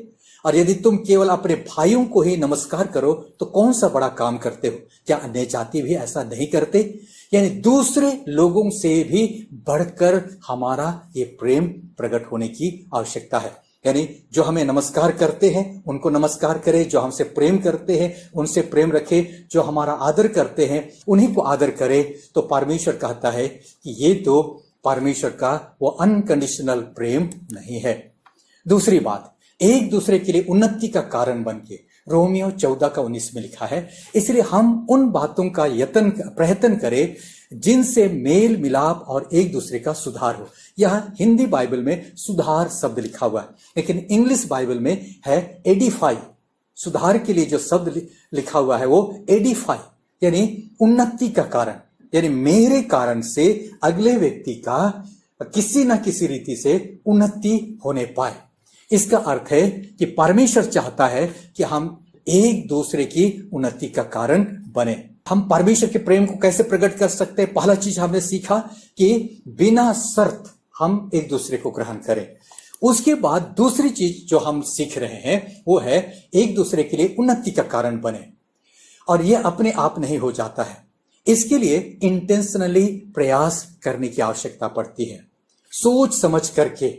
और यदि तुम केवल अपने भाइयों को ही नमस्कार करो तो कौन सा बड़ा काम करते हो? क्या अन्य जाति भी ऐसा नहीं करते? यानी दूसरे लोगों से भी बढ़कर हमारा ये प्रेम प्रकट होने की आवश्यकता है। यानी जो हमें नमस्कार करते हैं उनको नमस्कार करें, जो हमसे प्रेम करते हैं उनसे प्रेम रखे, जो हमारा आदर करते हैं उन्हीं को आदर करे। तो परमेश्वर कहता है कि ये तो परमेश्वर का वो अनकंडीशनल प्रेम नहीं है। दूसरी बात, एक दूसरे के लिए उन्नति का कारण बन के। रोमियो 14:19 में लिखा है, इसलिए हम उन बातों का प्रयत्न करें जिनसे मेल मिलाप और एक दूसरे का सुधार हो। यह हिंदी बाइबल में सुधार शब्द लिखा हुआ है, लेकिन इंग्लिश बाइबल में है एडिफाई। सुधार के लिए जो शब्द लिखा हुआ है वो एडिफाई, यानी उन्नति का कारण, यानी मेरे कारण से अगले व्यक्ति का किसी न किसी रीति से उन्नति होने पाए। इसका अर्थ है कि परमेश्वर चाहता है कि हम एक दूसरे की उन्नति का कारण बने। हम परमेश्वर के प्रेम को कैसे प्रकट कर सकते हैं? पहला चीज हमने सीखा कि बिना शर्त हम एक दूसरे को ग्रहण करें। उसके बाद दूसरी चीज जो हम सीख रहे हैं वो है एक दूसरे के लिए उन्नति का कारण बने, और यह अपने आप नहीं हो जाता है। इसके लिए इंटेंशनली प्रयास करने की आवश्यकता पड़ती है, सोच समझ करके,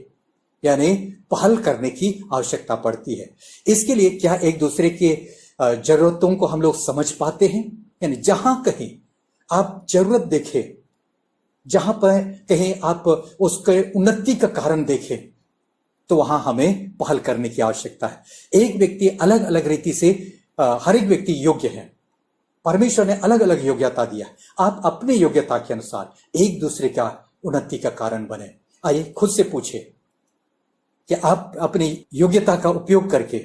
यानी पहल करने की आवश्यकता पड़ती है। इसके लिए क्या एक दूसरे के जरूरतों को हम लोग समझ पाते हैं? यानी जहां कहीं आप जरूरत देखें जहां पर कहीं आप उसके उन्नति का कारण देखें तो वहां हमें पहल करने की आवश्यकता है। एक व्यक्ति अलग अलग रीति से, हर एक व्यक्ति योग्य है, परमेश्वर ने अलग अलग योग्यता दिया। आप अपनी योग्यता के अनुसार एक दूसरे का उन्नति का कारण बने। आइए खुद से पूछे कि आप अपनी योग्यता का उपयोग करके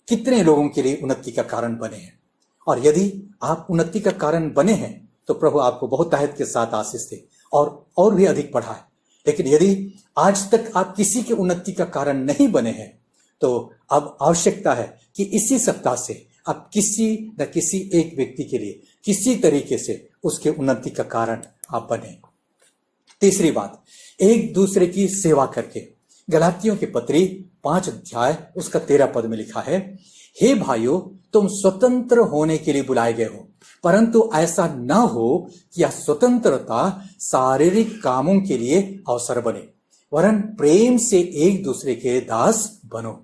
कितने लोगों के लिए उन्नति का कारण बने हैं, और यदि आप उन्नति का कारण बने हैं तो प्रभु आपको बहुत ताकत के साथ आशीष दे और भी अधिक बढ़ाए। लेकिन यदि आज तक आप किसी के उन्नति का कारण नहीं बने हैं तो अब आवश्यकता है कि इसी सप्ताह से आप किसी न किसी एक व्यक्ति के लिए किसी तरीके से उसके उन्नति का कारण आप बने। तीसरी बात, एक दूसरे की सेवा करके। गलातियों की पत्री 5 अध्याय उसका 13 पद में लिखा है, हे भाइयों, तुम स्वतंत्र होने के लिए बुलाए गए हो, परंतु ऐसा न हो कि यह स्वतंत्रता शारीरिक कामों के लिए अवसर बने, वरन प्रेम से एक दूसरे के दास बनो।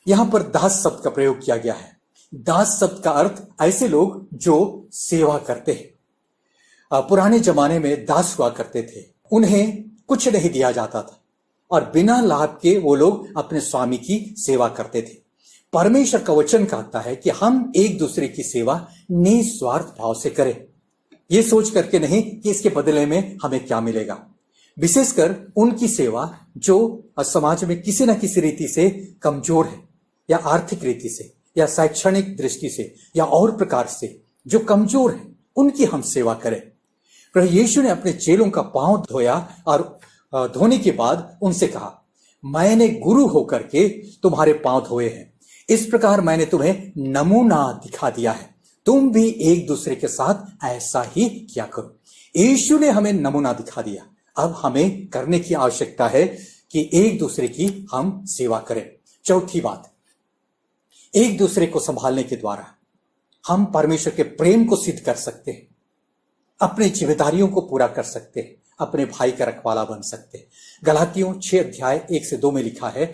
यहां पर दास शब्द का प्रयोग किया गया है। दास शब्द का अर्थ ऐसे लोग जो सेवा करते हैं। पुराने जमाने में दास हुआ करते थे, उन्हें कुछ नहीं दिया जाता था और बिना लाभ के वो लोग अपने स्वामी की सेवा करते थे। परमेश्वर का वचन कहता है कि हम एक दूसरे की सेवा निस्वार्थ भाव से करें, ये सोच करके नहीं कि इसके बदले में हमें क्या मिलेगा। विशेषकर उनकी सेवा जो समाज में किसी न किसी रीति से कमजोर है, या आर्थिक रीति से, या शैक्षणिक दृष्टि से, या और प्रकार से जो कमजोर है, उनकी हम सेवा करें। प्रभु यीशु ने अपने चेलों का पांव धोया और धोने के बाद उनसे कहा, मैंने गुरु होकर के तुम्हारे पांव धोए हैं, इस प्रकार मैंने तुम्हें नमूना दिखा दिया है, तुम भी एक दूसरे के साथ ऐसा ही किया करो। यीशु ने हमें नमूना दिखा दिया, अब हमें करने की आवश्यकता है कि एक दूसरे की हम सेवा करें। चौथी बात, एक दूसरे को संभालने के द्वारा हम परमेश्वर के प्रेम को सिद्ध कर सकते हैं, अपनी जिम्मेदारियों को पूरा कर सकते हैं, अपने भाई का रखवाला बन सकते हैं। गलातियों 6 अध्याय 1 से 2 में लिखा है,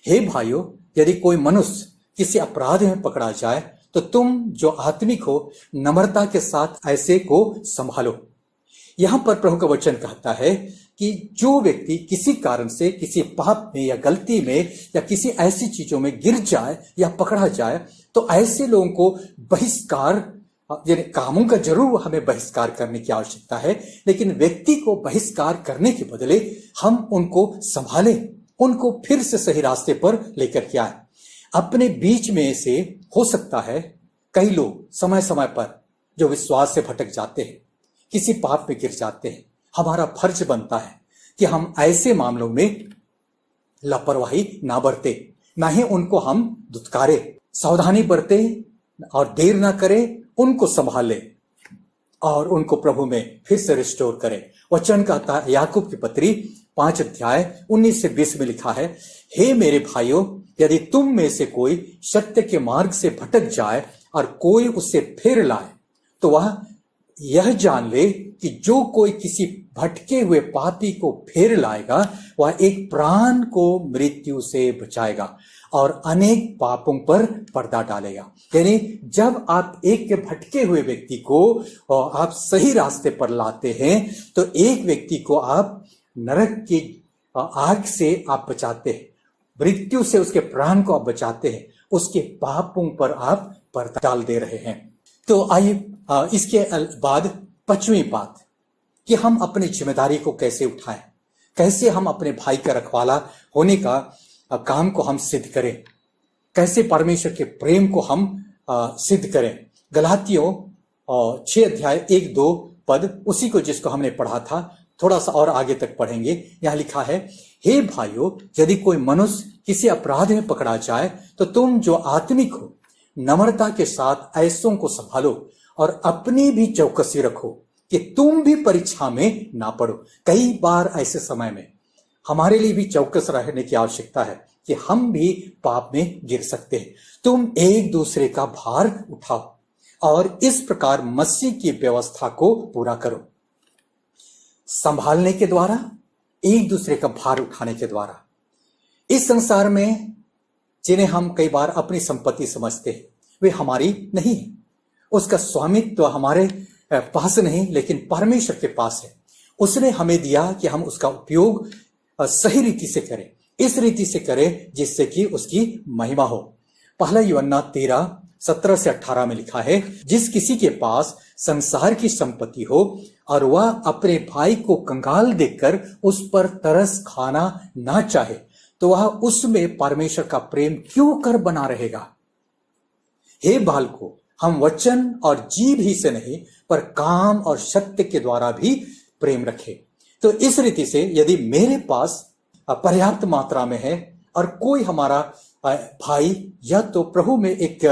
हे भाइयों, यदि कोई मनुष्य किसी अपराध में पकड़ा जाए तो तुम जो आत्मिक हो नम्रता के साथ ऐसे को संभालो। यहां पर प्रभु का वचन कहता है कि जो व्यक्ति किसी कारण से किसी पाप में या गलती में या किसी ऐसी चीजों में गिर जाए या पकड़ा जाए तो ऐसे लोगों को बहिष्कार, यानी कामों का जरूर हमें बहिष्कार करने की आवश्यकता है, लेकिन व्यक्ति को बहिष्कार करने के बदले हम उनको संभालें, उनको फिर से सही रास्ते पर लेकर के आए। अपने बीच में से हो सकता है कई लोग समय समय पर जो विश्वास से भटक जाते हैं, किसी पाप में गिर जाते हैं। हमारा फर्ज बनता है कि हम ऐसे मामलों में लापरवाही ना बरते, ना ही उनको हम दुत्कारे, सावधानी बरते और देर ना करें, उनको संभाले और उनको प्रभु में फिर से रिस्टोर करें। वचन कहता है याकूब की पत्री 5 अध्याय 19 से 20 में लिखा है, हे मेरे भाइयों, यदि तुम में से कोई सत्य के मार्ग से भटक जाए और कोई उससे फेर लाए तो वह यह जान ले कि जो कोई किसी भटके हुए पापी को फेर लाएगा वह एक प्राण को मृत्यु से बचाएगा और अनेक पापों पर पर्दा डालेगा। यानी जब आप एक के भटके हुए व्यक्ति को आप सही रास्ते पर लाते हैं तो एक व्यक्ति को आप नरक की आग से आप बचाते हैं, मृत्यु से उसके प्राण को आप बचाते हैं, उसके पापों पर आप पर्दा डाल दे रहे हैं। तो आइए इसके बाद 5वीं बात कि हम अपनी जिम्मेदारी को कैसे उठाएं, कैसे हम अपने भाई का रखवाला होने का काम को हम सिद्ध करें, कैसे परमेश्वर के प्रेम को हम सिद्ध करें। गलातियों 6 अध्याय 1-2 पद उसी को जिसको हमने पढ़ा था, थोड़ा सा और आगे तक पढ़ेंगे। यहां लिखा है, हे भाइयों, यदि कोई मनुष्य किसी अपराध में पकड़ा जाए तो तुम जो आत्मिक हो नम्रता के साथ ऐसों को संभालो और अपनी भी चौकसी रखो कि तुम भी परीक्षा में ना पड़ो। कई बार ऐसे समय में हमारे लिए भी चौकस रहने की आवश्यकता है कि हम भी पाप में गिर सकते हैं। तुम एक दूसरे का भार उठाओ और इस प्रकार मसीह की व्यवस्था को पूरा करो। संभालने के द्वारा, एक दूसरे का भार उठाने के द्वारा। इस संसार में जिन्हें हम कई बार अपनी संपत्ति समझते हैं वे हमारी नहीं है, उसका स्वामित्व हमारे पास नहीं लेकिन परमेश्वर के पास है। उसने हमें दिया कि हम उसका उपयोग सही रीति से करें, इस रीति से करें जिससे कि उसकी महिमा हो। पहला यूहन्ना 13:17-18 में लिखा है, जिस किसी के पास संसार की संपत्ति हो और वह अपने भाई को कंगाल देखकर उस पर तरस खाना ना चाहे, तो वह उसमें परमेश्वर का प्रेम क्यों कर बना रहेगा। हे बालकों, हम वचन और जीभ ही से नहीं पर काम और सत्य के द्वारा भी प्रेम रखें। तो इस रीति से यदि मेरे पास पर्याप्त मात्रा में है और कोई हमारा भाई या तो प्रभु में एक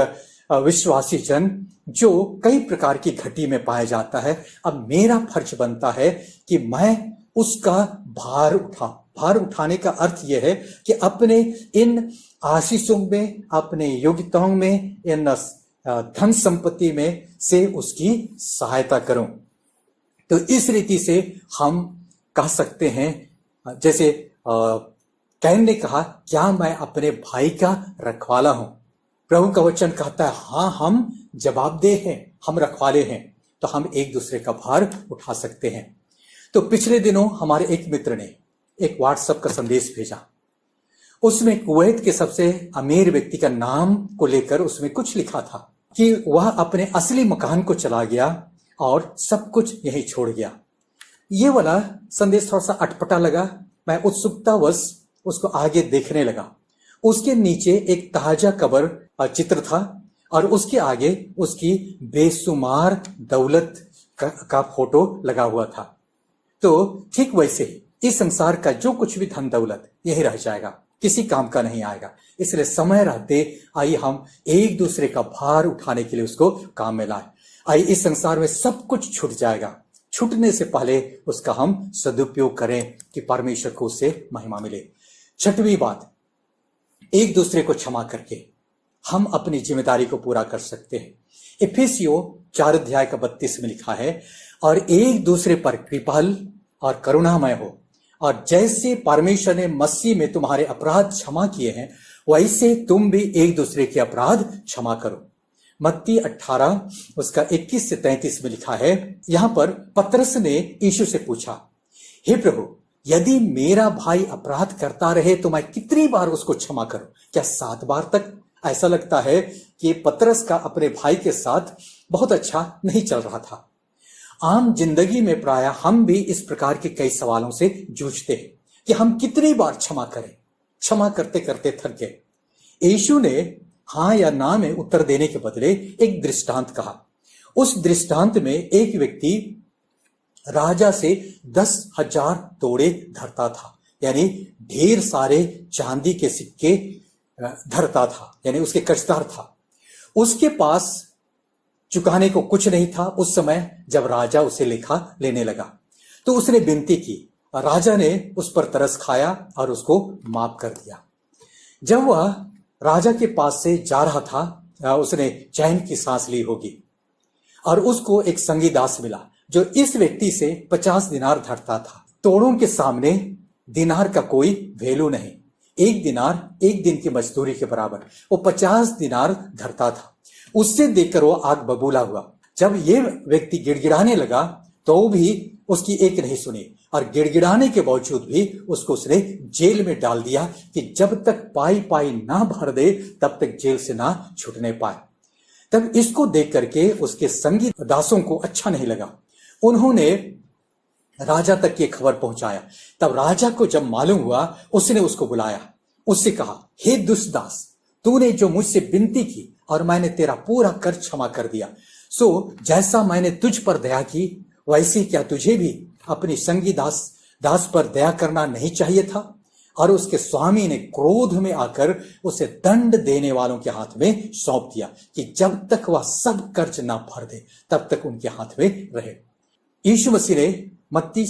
विश्वासी जन जो कई प्रकार की घटी में पाया जाता है, अब मेरा फर्ज बनता है कि मैं उसका भार उठाने का अर्थ यह है कि अपने इन आशीषों में, अपने योग्यताओं में, इन धन संपत्ति में से उसकी सहायता करूं। तो इस रीति से हम कह सकते हैं, जैसे कैन ने कहा, क्या मैं अपने भाई का रखवाला हूं। प्रभु का वचन कहता है, हाँ हम जवाबदेह हैं, हम रखवाले हैं, तो हम एक दूसरे का भार उठा सकते हैं। तो पिछले दिनों हमारे एक मित्र ने एक व्हाट्सएप का संदेश भेजा। उसमें कुवैत के सबसे अमीर व्यक्ति का नाम को लेकर उसमें कुछ लिखा था कि वह अपने असली मकान को चला गया और सब कुछ यहीं छोड़ गया। ये वाला संदेश थोड़ा सा अटपटा लगा। मैं उत्सुकतावश उसको आगे देखने लगा। उसके नीचे एक ताजा कब्र चित्र था और उसके आगे उसकी बेशुमार दौलत का फोटो लगा हुआ था। तो ठीक वैसे ही इस संसार का जो कुछ भी धन दौलत यही रह जाएगा, किसी काम का नहीं आएगा। इसलिए समय रहते आइए हम एक दूसरे का भार उठाने के लिए उसको काम में लाए। आइए, इस संसार में सब कुछ छूट जाएगा, छूटने से पहले उसका हम सदुपयोग करें कि परमेश्वर को उससे महिमा मिले। छठवीं बात, एक दूसरे को क्षमा करके हम अपनी जिम्मेदारी को पूरा कर सकते हैं। इफिसियों 4:32 में लिखा है, और एक दूसरे पर कृपाल और करुणामय हो, और जैसे परमेश्वर ने मसीह में तुम्हारे अपराध क्षमा किए हैं, वैसे तुम भी एक दूसरे के अपराध क्षमा करो। मत्ती 18 उसका 21 से 33 में लिखा है। यहां पर पतरस ने यीशु से पूछा, हे प्रभु, यदि मेरा भाई अपराध करता रहे तो मैं कितनी बार उसको क्षमा करूं? क्या 7 बार तक? ऐसा लगता है कि पतरस का अपने भाई के साथ बहुत अच्छा नहीं चल रहा था। आम जिंदगी में प्राय हम भी इस प्रकार के कई सवालों से जूझते हैं कि हम कितनी बार क्षमा करें। क्षमा करते करते थक गए। यीशु ने हाँ या ना में उत्तर देने के बदले एक दृष्टांत कहा। उस दृष्टांत में एक व्यक्ति राजा से 10,000 तोड़े धरता था, यानी ढेर सारे चांदी के सिक्के धरता था, यानी उसके कर्जदार था। उसके पास चुकाने को कुछ नहीं था उस समय जब राजा उसे लेखा लेने लगा। तो उसने विनती की, राजा ने उस पर तरस खाया और उसको माफ कर दिया। जब वह राजा के पास से जा रहा था, उसने चैन की सांस ली होगी और उसको एक संगी दास मिला जो इस व्यक्ति से 50 दिनार धरता था। तोड़ों के सामने दिनार का कोई वैल्यू नहीं। एक दिनार एक दिन की मजदूरी के बराबर। वो 50 दिनार धरता था। उससे देखकर वो आग बबूला हुआ। जब ये व्यक्ति गिड़गिड़ाने लगा तो भी उसकी एक नहीं सुनी और गिड़गिड़ाने के बावजूद भी उसको उसने जेल में डाल दिया कि जब तक पाई पाई ना भर दे तब तक जेल से ना छूटने पाए। तब इसको देख करके उसके संगी दासों को अच्छा नहीं लगा। उन्होंने राजा तक ये खबर पहुंचाया। तब राजा को जब मालूम हुआ, उसने उसको बुलाया। उससे कहा, हे दुष्ट दास, तूने जो मुझसे विनती की और मैंने तेरा पूरा कर्ज क्षमा कर दिया, सो जैसा मैंने तुझ पर दया की वैसे क्या तुझे भी अपनी संगी दास पर दया करना नहीं चाहिए था? और उसके स्वामी ने क्रोध में आकर उसे दंड देने वालों के हाथ में सौंप दिया कि जब तक वह सब कर्ज ना भर दे तब तक उनके हाथ में रहे। यीशु मसीह ने मत्ती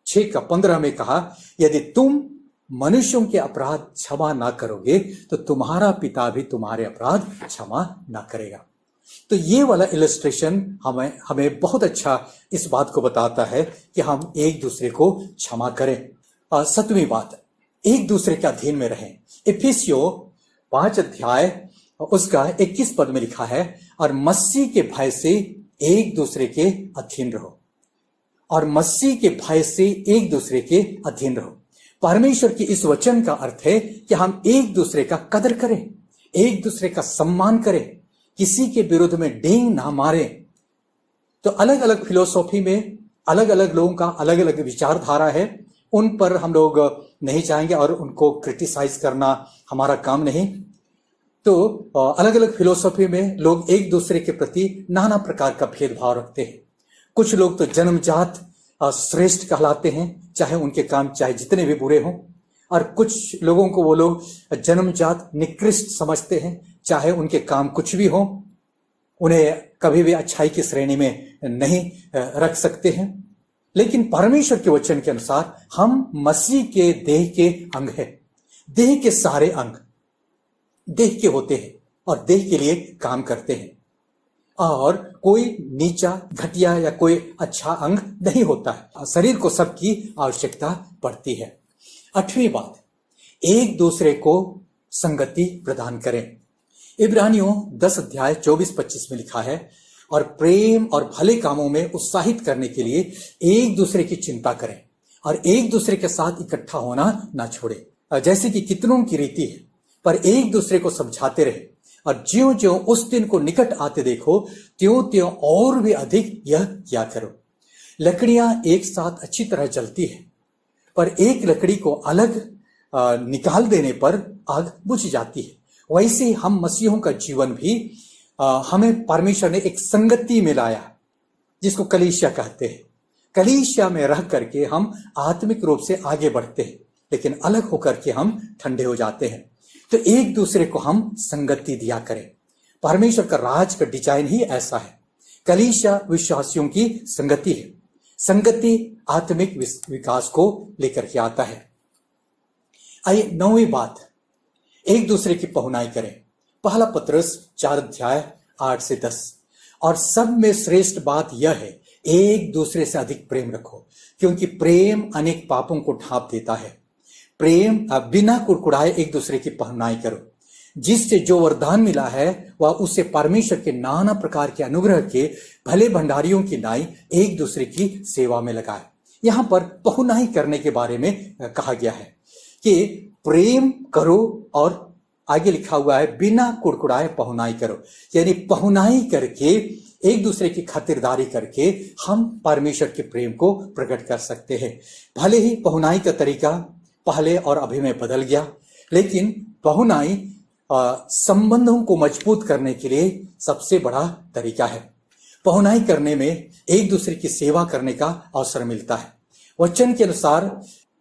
6:15 में कहा, यदि तुम मनुष्यों के अपराध क्षमा ना करोगे तो तुम्हारा पिता भी तुम्हारे अपराध क्षमा ना करेगा। तो ये वाला इलस्ट्रेशन हमें बहुत अच्छा इस बात को बताता है कि हम एक दूसरे को क्षमा करें। 7वीं बात, एक दूसरे के अधीन में रहें। इफिसियों 5 उसका 21 पद में लिखा है, और मसीह के भय से एक दूसरे के अधीन रहो। और मसीह के भय से एक दूसरे के अधीन रहो। परमेश्वर के इस वचन का अर्थ है कि हम एक दूसरे का कदर करें, एक दूसरे का सम्मान करें, किसी के विरुद्ध में डेंग ना मारें। तो अलग अलग फिलोसॉफी में अलग अलग लोगों का अलग अलग विचारधारा है, उन पर हम लोग नहीं चाहेंगे और उनको क्रिटिसाइज करना हमारा काम नहीं। तो अलग अलग फिलोसॉफी में लोग एक दूसरे के प्रति नाना प्रकार का भेदभाव रखते हैं। कुछ लोग तो जन्मजात श्रेष्ठ कहलाते हैं, चाहे उनके काम चाहे जितने भी बुरे हों, और कुछ लोगों को वो लोग जन्मजात निकृष्ट समझते हैं, चाहे उनके काम कुछ भी हों, उन्हें कभी भी अच्छाई की श्रेणी में नहीं रख सकते हैं। लेकिन परमेश्वर के वचन के अनुसार हम मसीह के देह के अंग हैं। देह के सारे अंग देह के होते हैं और देह के लिए काम करते हैं, और कोई नीचा घटिया या कोई अच्छा अंग नहीं होता है। शरीर को सबकी आवश्यकता पड़ती है। 8वीं बात, एक दूसरे को संगति प्रदान करें। इब्रानियों 10 अध्याय 24-25 में लिखा है, और प्रेम और भले कामों में उत्साहित करने के लिए एक दूसरे की चिंता करें और एक दूसरे के साथ इकट्ठा होना ना छोड़े, जैसे कि कितनों की रीति है, पर एक दूसरे को समझाते रहे, और ज्यों ज्यों उस दिन को निकट आते देखो त्यों त्यों और भी अधिक यह किया करो। लकड़ियां एक साथ अच्छी तरह जलती है, पर एक लकड़ी को अलग निकाल देने पर आग बुझ जाती है। वैसे हम मसीहों का जीवन भी हमें परमेश्वर ने एक संगति में लाया, जिसको कलीसिया कहते हैं। कलीसिया में रह करके हम आत्मिक रूप से आगे बढ़ते हैं, लेकिन अलग होकर के हम ठंडे हो जाते हैं। तो एक दूसरे को हम संगति दिया करें। परमेश्वर का राज का डिजाइन ही ऐसा है। कलीसिया विश्वासियों की संगति है। संगति आत्मिक विकास को लेकर के आता है। आइए 9वीं बात, एक दूसरे की पहुनाई करें। पहला पत्रस 4 अध्याय 8 से 10, और सब में श्रेष्ठ बात यह है, एक दूसरे से अधिक प्रेम रखो, क्योंकि प्रेम अनेक पापों को ढांप देता है। प्रेम बिना कुड़कुड़ाए एक दूसरे की पहुनाई करो। जिससे जो वरदान मिला है वह उसे परमेश्वर के नाना प्रकार के अनुग्रह के भले भंडारियों की नाई एक दूसरे की सेवा में लगाए। यहां पर पहुनाई करने के बारे में कहा गया है कि प्रेम करो, और आगे लिखा हुआ है बिना कुड़कुड़ाए पहुनाई करो, यानी पहुनाई करके एक दूसरे की खातिरदारी करके हम परमेश्वर के प्रेम को प्रकट कर सकते हैं। भले ही पहुनाई का तरीका पहले और अभी में बदल गया, लेकिन पहुनाई संबंधों को मजबूत करने के लिए सबसे बड़ा तरीका है। पहुनाई करने में एक दूसरे की सेवा करने का अवसर मिलता है। वचन के अनुसार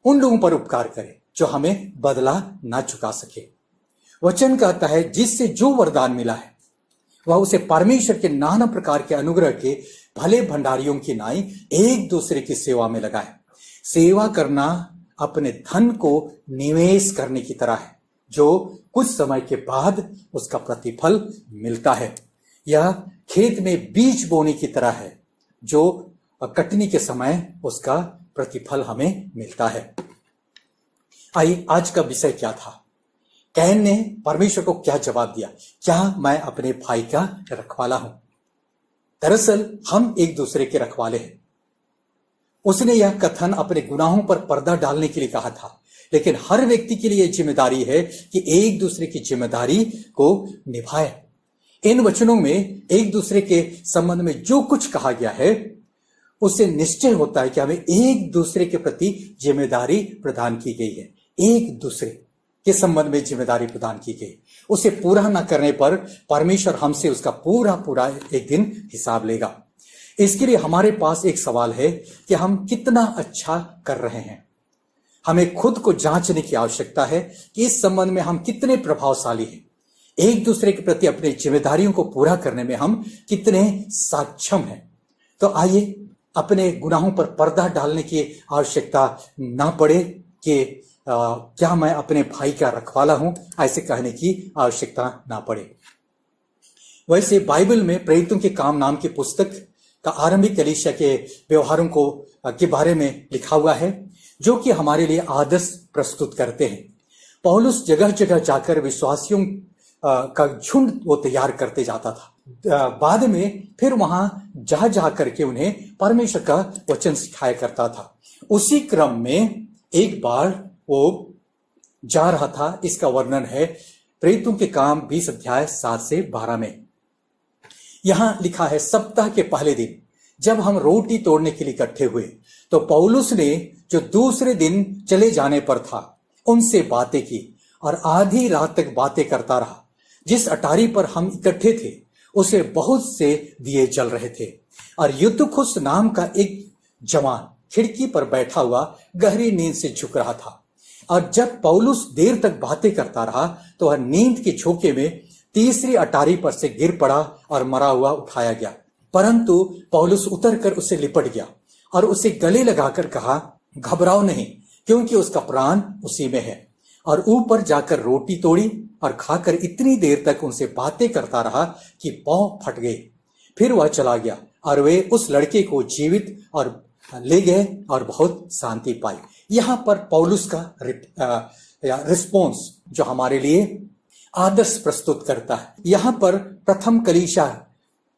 उन लोगों पर उपकार करें जो हमें बदला ना चुका सके। वचन कहता है जिससे जो वरदान मिला है वह उसे परमेश्वर के नाना प्रकार के अनुग्रह के भले भंडारियों की नाई एक दूसरे की सेवा में लगाए। सेवा करना अपने धन को निवेश करने की तरह है, जो कुछ समय के बाद उसका प्रतिफल मिलता है। यह खेत में बीज बोने की तरह है, जो कटनी के समय उसका प्रतिफल हमें मिलता है। आइए आज का विषय क्या था? कैन ने परमेश्वर को क्या जवाब दिया? क्या मैं अपने भाई का रखवाला हूं? दरअसल हम एक दूसरे के रखवाले हैं। उसने यह कथन अपने गुनाहों पर पर्दा डालने के लिए कहा था, लेकिन हर व्यक्ति के लिए जिम्मेदारी है कि एक दूसरे की जिम्मेदारी को निभाए। इन वचनों में एक दूसरे के संबंध में जो कुछ कहा गया है उससे निश्चय होता है कि हमें एक दूसरे के प्रति जिम्मेदारी प्रदान की गई है। एक दूसरे के संबंध में जिम्मेदारी प्रदान की गई, उसे पूरा न करने पर परमेश्वर हमसे उसका पूरा एक दिन हिसाब लेगा। इसके लिए हमारे पास एक सवाल है कि हम कितना अच्छा कर रहे हैं। हमें खुद को जांचने की आवश्यकता है कि इस संबंध में हम कितने प्रभावशाली हैं। एक दूसरे के प्रति अपनी जिम्मेदारियों को पूरा करने में हम कितने सक्षम हैं। तो आइए अपने गुनाहों पर पर्दा डालने की आवश्यकता ना पड़े कि क्या मैं अपने भाई का रखवाला हूं, ऐसे कहने की आवश्यकता ना पड़े। वैसे बाइबल में प्रेरितों के काम नाम की पुस्तक का आरंभिक कलीसिया के व्यवहारों के बारे में लिखा हुआ है, जो कि हमारे लिए आदर्श प्रस्तुत करते हैं। पौलुस जगह जगह जाकर विश्वासियों का झुंड वो तैयार करते जाता था, बाद में फिर वहां जा जा करके उन्हें परमेश्वर का वचन सिखाया करता था। उसी क्रम में एक बार वो जा रहा था, इसका वर्णन है प्रेरितों के काम 20 अध्याय 7 से 12 में। यहां लिखा है, सप्ताह के पहले दिन जब हम रोटी तोड़ने के लिए इकट्ठे हुए तो पौलुस ने जो दूसरे दिन चले जाने पर था उनसे बातें की और आधी रात तक बातें करता रहा। जिस अटारी पर हम इकट्ठे थे उसे बहुत से दिए जल रहे थे और यूतुखुस नाम का एक जवान खिड़की पर बैठा हुआ गहरी नींद से झुक रहा था। और जब पौलुस देर तक बातें करता रहा तो वह नींद के झोंके में तीसरी अटारी पर से गिर पड़ा और मरा हुआ उठाया गया। परंतु पौलुस उतरकर उसे लिपट गया और उसे गले लगाकर कहा, घबराओ नहीं, क्योंकि उसका प्राण उसी में है। और ऊपर जाकर रोटी तोड़ी और खाकर इतनी देर तक उनसे बातें करता रहा कि पांव फट गए। फिर वह चला गया और वे उस लड़के को जीवित और ले गए और बहुत शांति पाई। यहां पर पौलुस का रिस्पॉन्स जो हमारे लिए आदर्श प्रस्तुत करता है। यहां पर प्रथम कलीसिया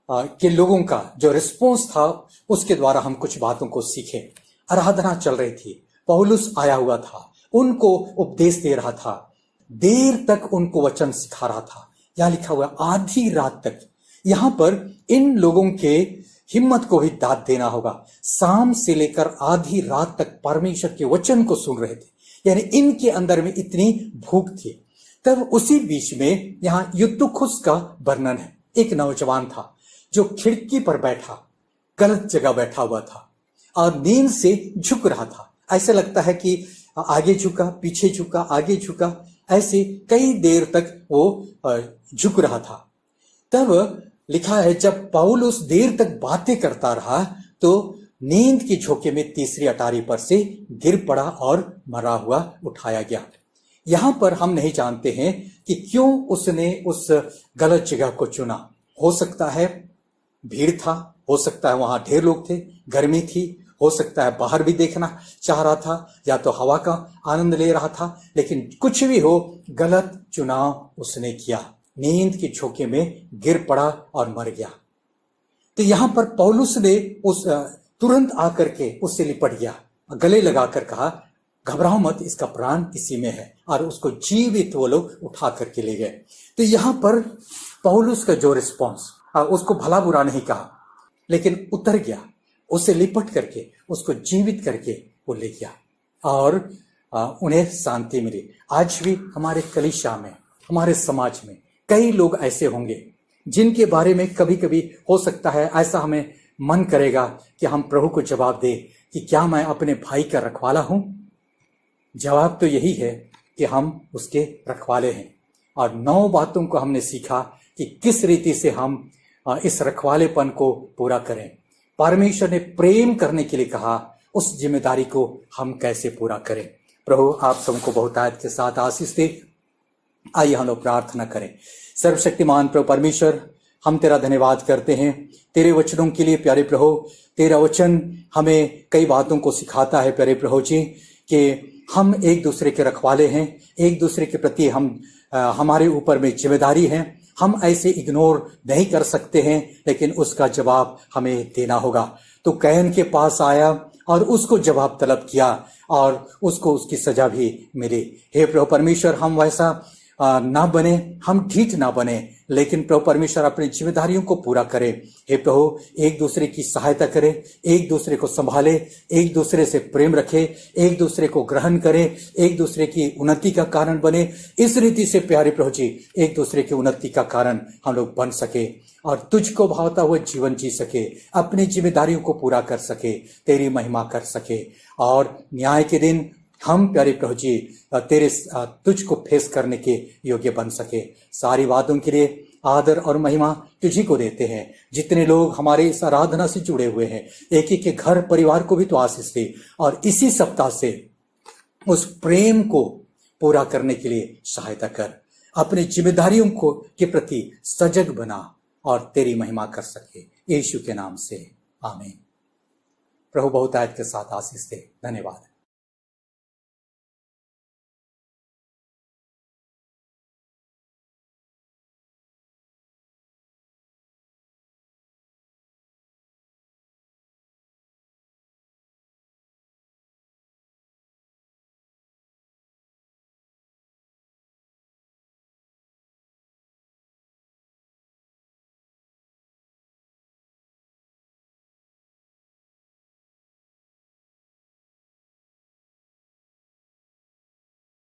के लोगों का जो रिस्पॉन्स था उसके द्वारा हम कुछ बातों को सीखे। आराधना चल रही थी, पौलुस आया हुआ था, उनको उपदेश दे रहा था, देर तक उनको वचन सिखा रहा था। यह लिखा हुआ आधी रात तक। यहां पर इन लोगों के हिम्मत को भी दाद देना होगा। शाम से लेकर आधी रात तक परमेश्वर के वचन को सुन रहे थे, यानी इनके अंदर में इतनी भूख थी। तब उसी बीच में यहां यूतुखुस का वर्णन है। एक नौजवान था जो खिड़की पर बैठा, गलत जगह बैठा हुआ था और नींद से झुक रहा था। ऐसा लगता है कि आगे झुका, पीछे झुका, आगे झुका, ऐसे कई देर तक वो झुक रहा था। तब लिखा है, जब पौलुस देर तक बातें करता रहा तो नींद के झोंके में तीसरी अटारी पर से गिर पड़ा और मरा हुआ उठाया गया। यहां पर हम नहीं जानते हैं कि क्यों उसने उस गलत जगह को चुना। हो सकता है भीड़ था, हो सकता है वहां ढेर लोग थे, गर्मी थी, हो सकता है बाहर भी देखना चाह रहा था या तो हवा का आनंद ले रहा था। लेकिन कुछ भी हो, गलत चुनाव उसने किया, नींद के झोंके में गिर पड़ा और मर गया। तो यहां पर पौलुस ने उस तुरंत आकर के उससे लिपट गया, गले लगाकर कहा, घबराओ मत, इसका प्राण इसी में है। और उसको जीवित वो लोग उठा करके ले गए। तो यहां पर पौलुस का जो रिस्पॉन्स, उसको भला बुरा नहीं कहा, लेकिन उतर गया, उसे लिपट करके उसको जीवित करके वो ले गया और उन्हें शांति मिली। आज भी हमारे कलीसिया में, हमारे समाज में कई लोग ऐसे होंगे जिनके बारे में कभी कभी हो सकता है ऐसा हमें मन करेगा कि हम प्रभु को जवाब दे कि क्या मैं अपने भाई का रखवाला हूं? जवाब तो यही है कि हम उसके रखवाले हैं। और 9 बातों को हमने सीखा कि किस रीति से हम इस रखवालेपन को पूरा करें। परमेश्वर ने प्रेम करने के लिए कहा, उस जिम्मेदारी को हम कैसे पूरा करें। प्रभु आप सबको बहुतायत के साथ आशीष दे। आइए हम लोग प्रार्थना करें। सर्वशक्तिमान प्रभु परमेश्वर, हम तेरा धन्यवाद करते हैं तेरे वचनों के लिए। प्यारे प्रभु, तेरा वचन हमें कई बातों को सिखाता है प्यारे प्रभु जी, कि हम एक दूसरे के रखवाले हैं, एक दूसरे के प्रति हमारे ऊपर में जिम्मेदारी है। हम ऐसे इग्नोर नहीं कर सकते हैं, लेकिन उसका जवाब हमें देना होगा। तो कैन के पास आया और उसको जवाब तलब किया और उसको उसकी सजा भी मिली। हे प्रभु परमेश्वर, हम वैसा ना बने, हम ढीठ ना बने, लेकिन प्रभु परमेश्वर अपनी जिम्मेदारियों को पूरा करे। हे प्रभु, एक दूसरे की सहायता करे, एक दूसरे को संभाले, एक दूसरे से प्रेम रखे, एक दूसरे को ग्रहण करे, एक दूसरे की उन्नति का कारण बने। इस रीति से प्यारे प्रभु जी, एक दूसरे की उन्नति का कारण हम लोग बन सके और तुझको भावता हुआ जीवन जी सके, अपनी जिम्मेदारियों को पूरा कर सके, तेरी महिमा कर सके और न्याय के दिन हम प्यारे प्रभु जी तेरे तुझको फेस करने के योग्य बन सके। सारी बातों के लिए आदर और महिमा तुझी को देते हैं। जितने लोग हमारे इस आराधना से जुड़े हुए हैं, एक एक के घर परिवार को भी तो आशीष दे और इसी सप्ताह से उस प्रेम को पूरा करने के लिए सहायता कर। अपनी जिम्मेदारियों को के प्रति सजग बना और तेरी महिमा कर सके। यीशु के नाम से आमीन। प्रभु बहुतायत के साथ आशीष दे। धन्यवाद।